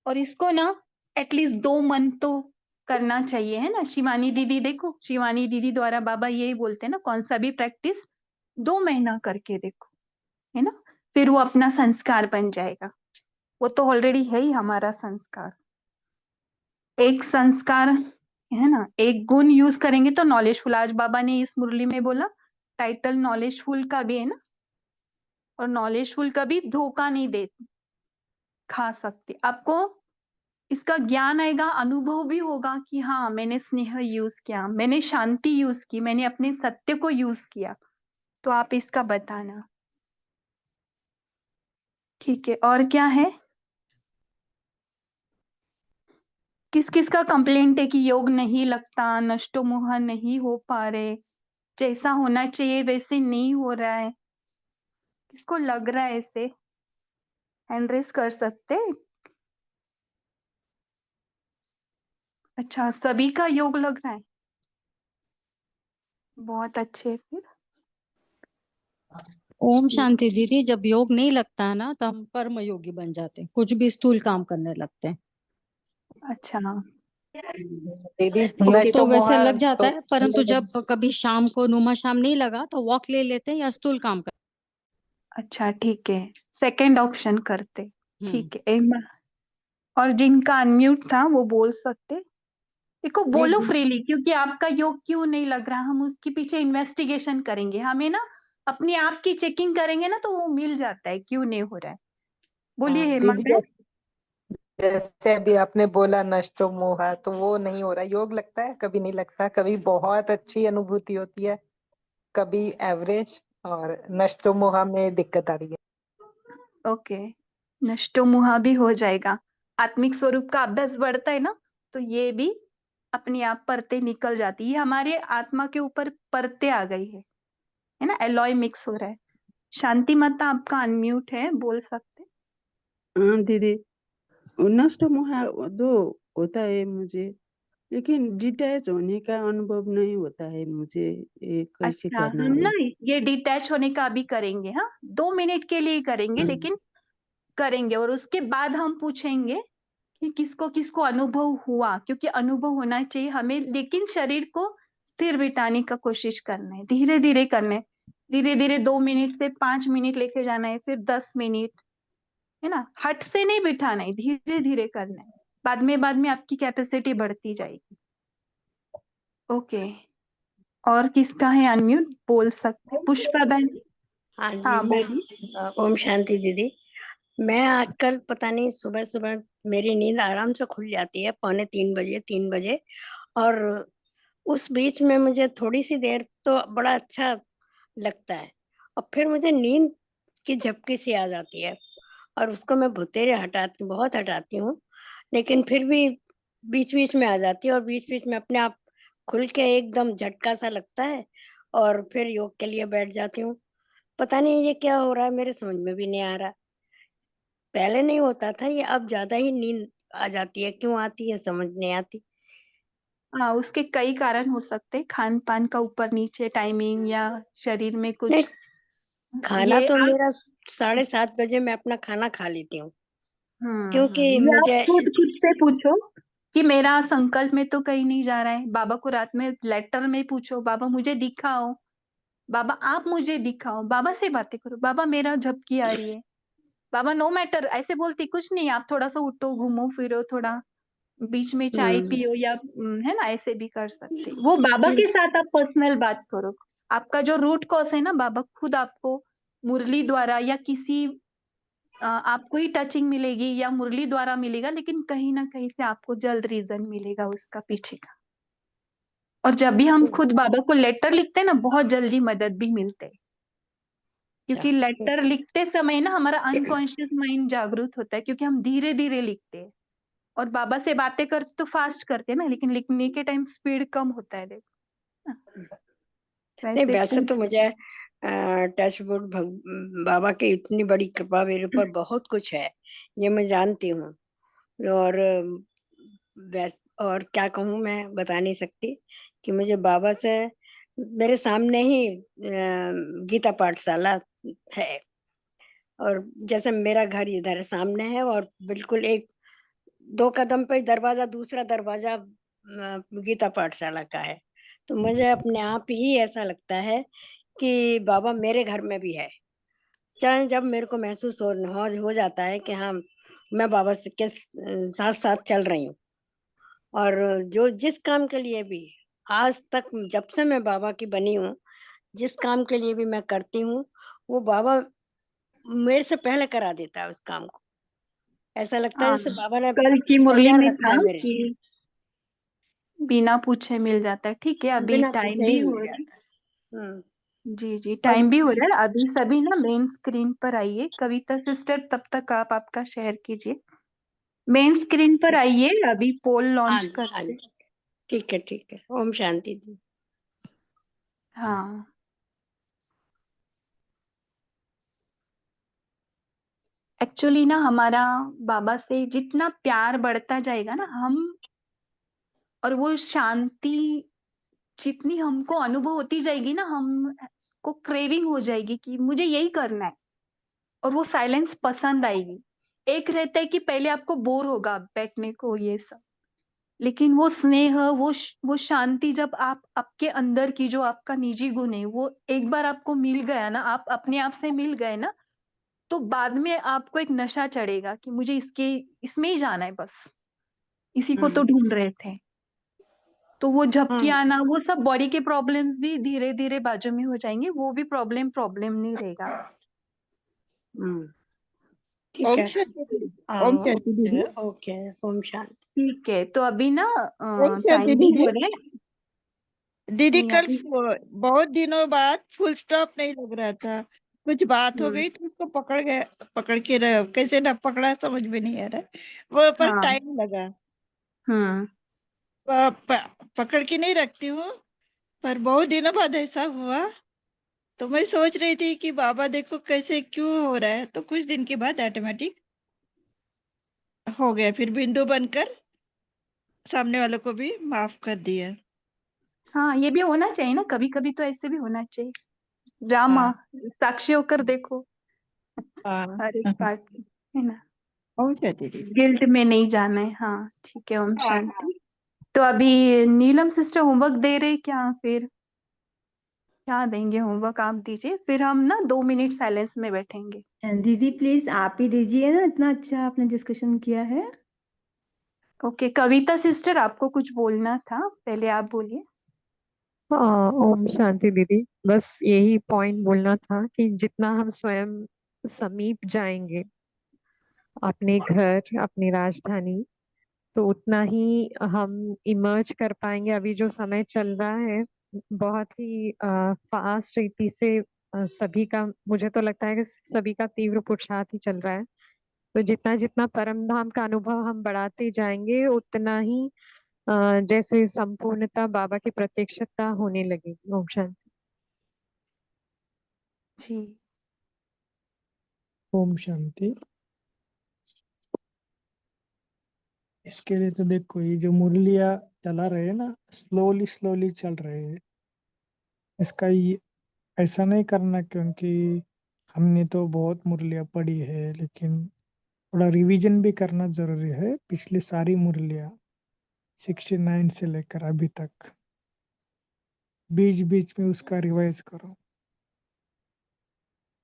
और इसको ना एटलीस्ट 2 मंथ तो करना चाहिए, है ना। शिवानी दीदी, देखो शिवानी दीदी द्वारा बाबा यही बोलते हैं ना, कौन सा भी प्रैक्टिस 2 महीना करके देखो, है ना। फिर वो अपना संस्कार बन जाएगा। वो तो ऑलरेडी है ही हमारा संस्कार। एक संस्कार, है ना, एक गुण यूज करेंगे तो नॉलेजफुल। आज बाबा ने इस मुरली में बोला टाइटल नॉलेजफुल का भी है ना, और नॉलेजफुल कभी धोखा नहीं दे खा सकते। आपको इसका ज्ञान आएगा, अनुभव भी होगा कि हाँ, मैंने स्नेह यूज किया, मैंने शांति यूज की, मैंने अपने सत्य को यूज किया। तो आप इसका बताना, ठीक है। और क्या है, किस किस का कंप्लेंट है कि योग नहीं लगता, नष्टो मोह नहीं हो पा रहे, जैसा होना चाहिए वैसे नहीं हो रहा है, किसको लग रहा है ऐसे, हैंड रेस कर सकते। अच्छा, सभी का योग लग रहा है, बहुत अच्छे। फिर ओम शांति दीदी, जब योग नहीं लगता है ना तो हम परम योगी बन जाते हैं, कुछ भी स्थूल काम करने लगते हैं। अच्छा, दीदी योग नष्ट तो मोह वैसे लग जाता तो है, परंतु जब कभी शाम को नुमा शाम नहीं लगा तो वॉक ले लेते हैं या स्थूल काम कर। अच्छा, ठीक है, सेकंड ऑप्शन करते। हम्म। ठीक है, और जिनका अनम्यूट था वो बोल सकते। देखो, नहीं बोलो फ्रीली, क्योंकि आपका योग क्यों नहीं लग रहा, हम उसके पीछे इन्वेस्टिगेशन करेंगे। हमें ना अपने आप की चेकिंग करेंगे ना, तो वो मिल जाता है क्यों नहीं हो रहा है। बोलिए हेमा दीदी बहन। जैसे अभी आपने बोला नष्टो मोहा, तो वो नहीं हो रहा। योग लगता है, कभी नहीं लगता, कभी बहुत अच्छी अनुभूति होती है, कभी एवरेज, और नष्टो मोहा में दिक्कत आ रही है। ओके, नष्टो मुहा भी हो जाएगा। आत्मिक स्वरूप का अभ्यास बढ़ता है ना, तो ये भी अपने आप परतें निकल जाती है। ये हमारे आत्मा के ऊपर परतें आ गई है ना, एलॉय मिक्स हो रहा है। शांति माता, आपका अनम्यूट है, बोल सकते। हाँ दीदी, नष्ट मोह दो होता है मुझे, लेकिन डिटैच होने का अनुभव नहीं होता है मुझे, ये कैसे अच्छा, करना हम है? ना ये डिटैच होने का अभी करेंगे, हाँ 2 मिनट के लिए ही करेंगे, लेकिन करेंगे। और उसके बाद हम पूछेंगे कि किसको किसको अनुभव हुआ, क्योंकि अनुभव होना चाहिए हमें, लेकिन शरीर को स्थिर बिठाने का कोशिश करना है, धीरे धीरे करना है। धीरे धीरे 2 मिनट से 5 मिनट लेके जाना है, फिर 10 मिनट, है ना। हट से नहीं बिठाना है, धीरे धीरे करना है। बाद में आपकी कैपेसिटी बढ़ती जाएगी। ओके, और किसका है अनम्यूट, बोल सकते पुष्पा बहन। हाँ जी, हाँ मैं बोलिए। ओम शांति दीदी। मैं आजकल पता नहीं सुबह सुबह मेरी नींद आराम से खुल जाती है, 2:45 बजे 3 बजे, और उस बीच में मुझे थोड़ी सी देर तो बड़ा अच्छा लगता है, और फिर मुझे नींद की झपकी सी आ जाती है, और उसको मैं बहुत हटाती हूँ, लेकिन फिर भी बीच बीच में आ जाती है, और बीच बीच में अपने आप खुल के एकदम झटका सा लगता है, और फिर योग के लिए बैठ जाती हूँ। पता नहीं ये क्या हो रहा है, मेरे समझ में भी नहीं आ रहा। पहले नहीं होता था ये, अब ज्यादा ही नींद आ जाती है, क्यों आती है समझ नहीं आती। हाँ, उसके कई कारण हो सकते हैं, खान पान का ऊपर नीचे टाइमिंग, या शरीर में नहीं, कुछ। खाना ये तो आप मेरा 7:30 बजे मैं अपना खाना खा लेती हूँ, क्योंकि ये आप मुझे खुद से पूछो कि मेरा संकल्प में तो कहीं नहीं जा रहा है। बाबा को रात में लेटर में पूछो, बाबा मुझे दिखाओ, बाबा आप मुझे दिखाओ, बाबा से बातें करो, बाबा मेरा झपकी आ रही है, बाबा नो मैटर ऐसे बोलती कुछ नहीं, आप थोड़ा सा उठो, घूमो फिरो थोड़ा, बीच में चाय हम्म पियो, या है ना, ऐसे भी कर सकते। वो बाबा के साथ आप पर्सनल बात करो। आपका जो रूट कॉज है ना, बाबा खुद आपको मुरली द्वारा या किसी आपको ही टचिंग मिलेगी या मुरली द्वारा मिलेगा, लेकिन कहीं ना कहीं से आपको जल्द रीजन मिलेगा उसका पीछे का। और जब भी हम खुद बाबा को लेटर लिखते हैं ना, बहुत जल्दी मदद भी मिलते हैं, अच्छा क्योंकि लेटर लिखते समय ना हमारा अनकॉन्शियस माइंड जागरूक होता है, क्योंकि हम धीरे धीरे लिखते हैं। और बाबा से बातें करते तो फास्ट करते हैं ना, लेकिन लिखने के टाइम स्पीड कम होता है, देखो ना। नहीं, वैसे वैसे तो मुझे टचवुड बाबा की इतनी बड़ी कृपा मेरे ऊपर बहुत कुछ है, ये मैं जानती हूँ। और और क्या कहूँ, मैं बता नहीं सकती कि मुझे बाबा से, मेरे सामने ही गीता पाठशाला है, और जैसे मेरा घर इधर सामने है, और बिल्कुल 1-2 कदम पे दरवाजा, दूसरा दरवाजा गीता पाठशाला का है। तो मुझे अपने आप ही ऐसा लगता है कि बाबा मेरे घर में भी है। चाहे जब मेरे को महसूस हो जाता है कि हाँ, मैं बाबा के साथ साथ चल रही हूँ, और जो जिस काम के लिए भी आज तक, जब से मैं बाबा की बनी हूँ, जिस काम के लिए भी मैं करती हूँ, वो बाबा मेरे से पहले करा देता है उस काम को। ऐसा लगता है हाँ, जैसे बाबा ने कल की मुरली तैयार में रखा था है मेरे लिए, कि बिना पूछे मिल जाता है। ठीक है, अभी बिना टाइम पूछे ही भी हो मिल रहा है। जाता है। जी जी, और टाइम भी हो रहा है। अभी सभी ना मेन स्क्रीन पर आइए, कविता सिस्टर तब तक आप आपका शेयर कीजिए। मेन स्क्रीन पर आइए, अभी पोल हाँ लॉन्च जी, हाँ करते। जी, ठीक है। ओम शांति जी। हाँ, एक्चुअली ना हमारा बाबा से जितना प्यार बढ़ता जाएगा ना, हम, और वो शांति जितनी हमको अनुभव होती जाएगी ना, हम को क्रेविंग हो जाएगी कि मुझे यही करना है, और वो साइलेंस पसंद आएगी। एक रहता है कि पहले आपको बोर होगा बैठने को ये सब, लेकिन वो स्नेह, वो शांति, जब आप आपके अंदर की जो आपका निजी गुण है वो एक बार आपको मिल गया ना, आप अपने आप से मिल गए ना, तो बाद में आपको एक नशा चढ़ेगा कि मुझे इसमें ही जाना है बस, इसी को तो ढूंढ रहे थे। तो वो झपकी हाँ, आना, वो सब बॉडी के प्रॉब्लम्स भी धीरे धीरे बाजू में हो जाएंगे, वो भी प्रॉब्लम नहीं रहेगा। ठीक ओम है। शांति दीदी। ओम शांति दीदी। ओके, ओम शांति। ठीक है, तो अभी ना ओम शांति टाइम भी दीदी। हो रहा है। दीदी नहीं कल अभी। बहुत दिनों बाद फुल स्टॉप नहीं लग रहा था, कुछ बात हो हम्म। गई तो उसको पकड़ के कैसे ना पकड़ा समझ में नहीं आ रहा, वो पर हाँ। टाइम लगा। हम्म। पकड़ के नहीं रखती हूँ, पर बहुत दिनों बाद ऐसा हुआ, तो मैं सोच रही थी कि बाबा देखो कैसे क्यों हो रहा है, तो कुछ दिन के बाद ऑटोमेटिक हो गया, फिर बिंदु बनकर सामने वालों को भी माफ कर दिया। हाँ, ये भी होना चाहिए ना, कभी कभी तो ऐसे भी होना चाहिए। ड्रामा, हाँ साक्षी होकर देखो हाँ हर एक पार्ट की, है ना। ओम शांति दीदी। गिल्ट में नहीं जाना है। हाँ ठीक है, ओम हाँ शांति। तो अभी नीलम सिस्टर होमवर्क दे रहे क्या, फिर क्या देंगे होमवर्क? आप दीजिए, फिर हम ना 2 मिनट साइलेंस में बैठेंगे। दीदी प्लीज आप ही दीजिए ना, इतना अच्छा आपने डिस्कशन किया है। ओके, कविता सिस्टर आपको कुछ बोलना था, पहले आप बोलिए। ओम शांति दीदी, बस यही पॉइंट बोलना था कि जितना हम स्वयं समीप जाएंगे अपने घर, अपनी राजधानी, तो उतना ही हम इमर्ज कर पाएंगे। अभी जो समय चल रहा है बहुत ही फास्ट रीति से, सभी का, मुझे तो लगता है कि सभी का तीव्र पुरुषार्थ ही चल रहा है। तो जितना जितना परम धाम का अनुभव हम बढ़ाते जाएंगे उतना ही जैसे संपूर्णता, बाबा की प्रत्यक्षता होने लगेगी। ओम शांति। जी। ओम शांति। इसके लिए तो देखो, ये जो मुरलिया चला रहे हैं ना, स्लोली स्लोली चल रहे हैं। इसका ये ऐसा नहीं करना, क्योंकि हमने तो बहुत मुरलिया पढ़ी है, लेकिन थोड़ा रिवीजन भी करना जरूरी है। पिछली सारी मुरलिया 69 से लेकर अभी तक बीच बीच में उसका रिवाइज करो।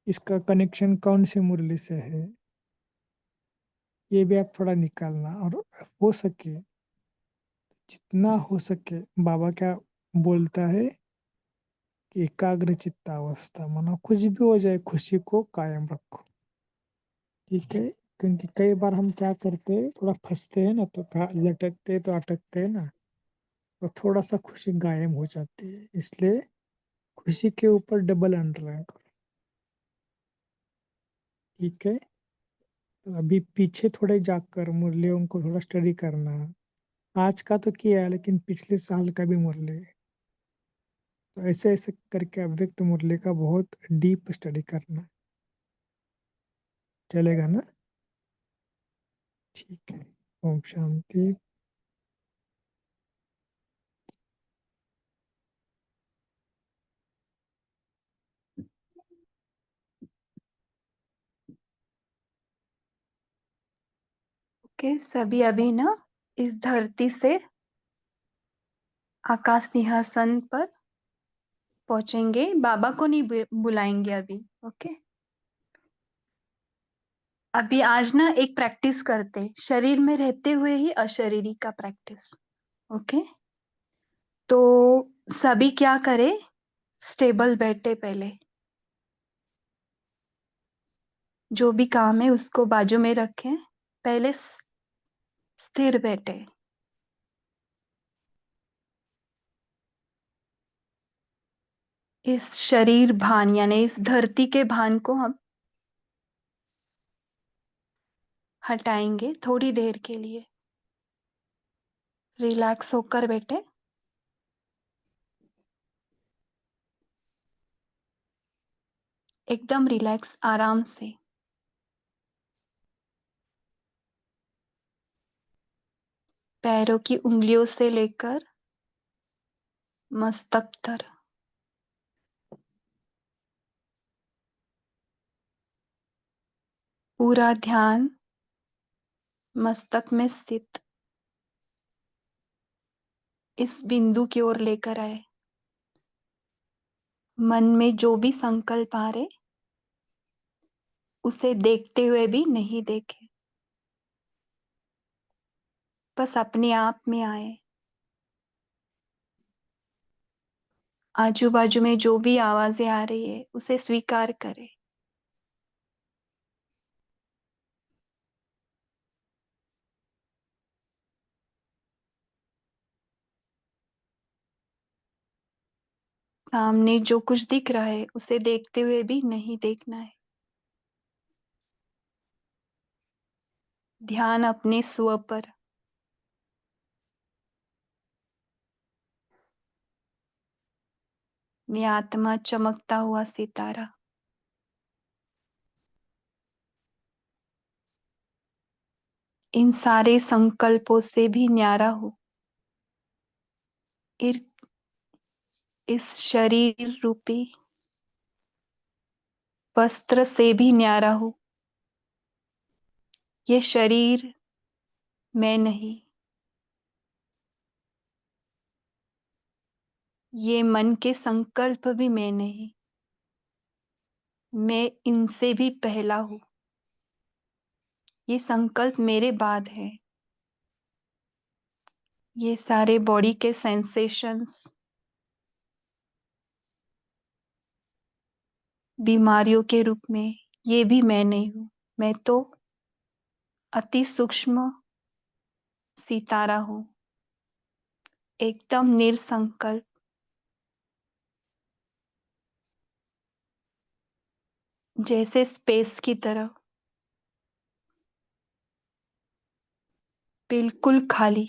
इसका कनेक्शन कौन सी मुरली से है ये भी आप थोड़ा निकालना, और हो सके जितना हो सके बाबा क्या बोलता है कि एकाग्र चित्तावस्था, मानो कुछ भी हो जाए खुशी को कायम रखो। ठीक है, क्योंकि कई बार हम क्या करते हैं, थोड़ा फंसते हैं ना, तो लटकते तो अटकते हैं ना, तो थोड़ा सा खुशी गायब हो जाती है। इसलिए खुशी के ऊपर डबल अंडरलाइन करो। ठीक है, तो अभी पीछे थोड़े जाकर मुरलियों को थोड़ा स्टडी करना। आज का तो किया है, लेकिन पिछले साल का भी मुरली, तो ऐसे ऐसे करके अव्यक्त मुरली का बहुत डीप स्टडी करना। चलेगा ना? ठीक है। ओम शांति। ओके, सभी अभी ना इस धरती से आकाश सिंहासन पर पहुंचेंगे, बाबा को नहीं बुलाएंगे अभी। ओके, अभी आज ना एक प्रैक्टिस करते, शरीर में रहते हुए ही अशरीरी का प्रैक्टिस। ओके, तो सभी क्या करे, स्टेबल बैठे, पहले जो भी काम है उसको बाजू में रखें, पहले स्थिर बैठे। इस शरीर भान यानी इस धरती के भान को हम हटाएंगे थोड़ी देर के लिए। रिलैक्स होकर बैठे, एकदम रिलैक्स, आराम से। पैरों की उंगलियों से लेकर मस्तक तक पूरा ध्यान मस्तक में स्थित इस बिंदु की ओर लेकर आए। मन में जो भी संकल्प आ रहे उसे देखते हुए भी नहीं देखे, बस अपने आप में आए। आजू बाजू में जो भी आवाजें आ रही है उसे स्वीकार करें। सामने जो कुछ दिख रहा है उसे देखते हुए भी नहीं देखना है। ध्यान अपने स्व पर। मैं आत्मा चमकता हुआ सितारा। इन सारे संकल्पों से भी न्यारा हो। इस शरीर रूपी वस्त्र से भी न्यारा हूं। ये शरीर मैं नहीं, ये मन के संकल्प भी मैं नहीं, मैं इनसे भी पहला हूं। ये संकल्प मेरे बाद है। ये सारे बॉडी के सेंसेशंस, बीमारियों के रूप में, ये भी मैं नहीं हूं। मैं तो अति सूक्ष्म सितारा हूं, एकदम निरसंकल्प, जैसे स्पेस की तरह, बिल्कुल खाली।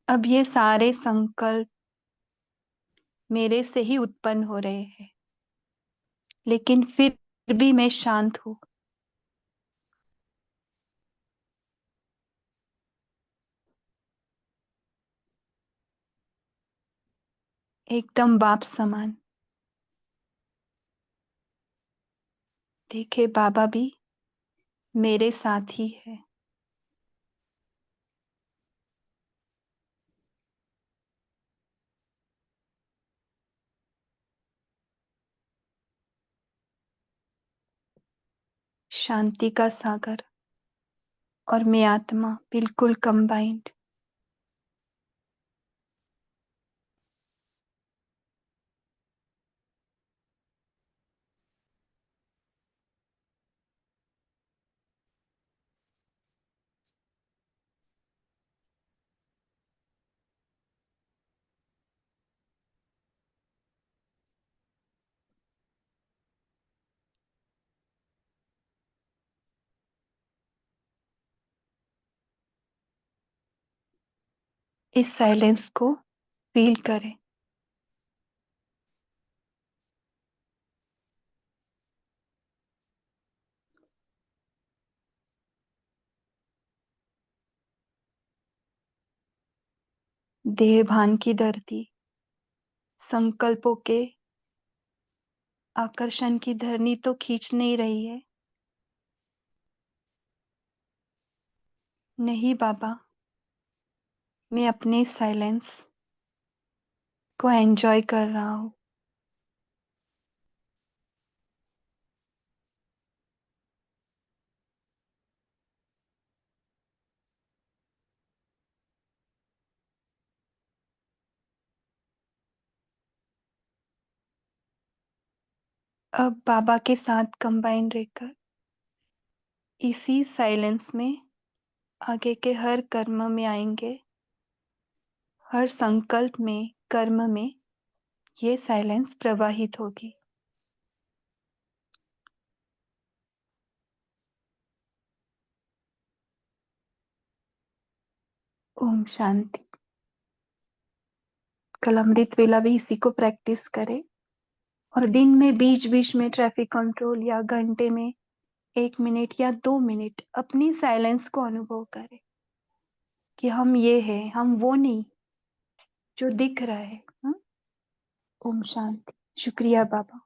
अब ये सारे संकल्प मेरे से ही उत्पन्न हो रहे हैं, लेकिन फिर भी मैं शांत हूं। एकदम बाप समान। देखे बाबा भी मेरे साथ ही है। शांति का सागर और मैं आत्मा बिल्कुल कंबाइंड। इस साइलेंस को फील करें। देह भान की धरती संकल्पों के आकर्षण की धरनी तो खींच नहीं रही है। नहीं बाबा, मैं अपने साइलेंस को एंजॉय कर रहा हूं। अब बाबा के साथ कंबाइन रहकर इसी साइलेंस में आगे के हर कर्म में आएंगे। हर संकल्प में, कर्म में ये साइलेंस प्रवाहित होगी। ओम शांति। कल अमृत वेला भी इसी को प्रैक्टिस करें और दिन में बीच बीच में ट्रैफिक कंट्रोल या घंटे में 1 मिनट या 2 मिनट अपनी साइलेंस को अनुभव करें कि हम ये हैं, हम वो नहीं जो दिख रहा है। ओम शांति। शुक्रिया बाबा।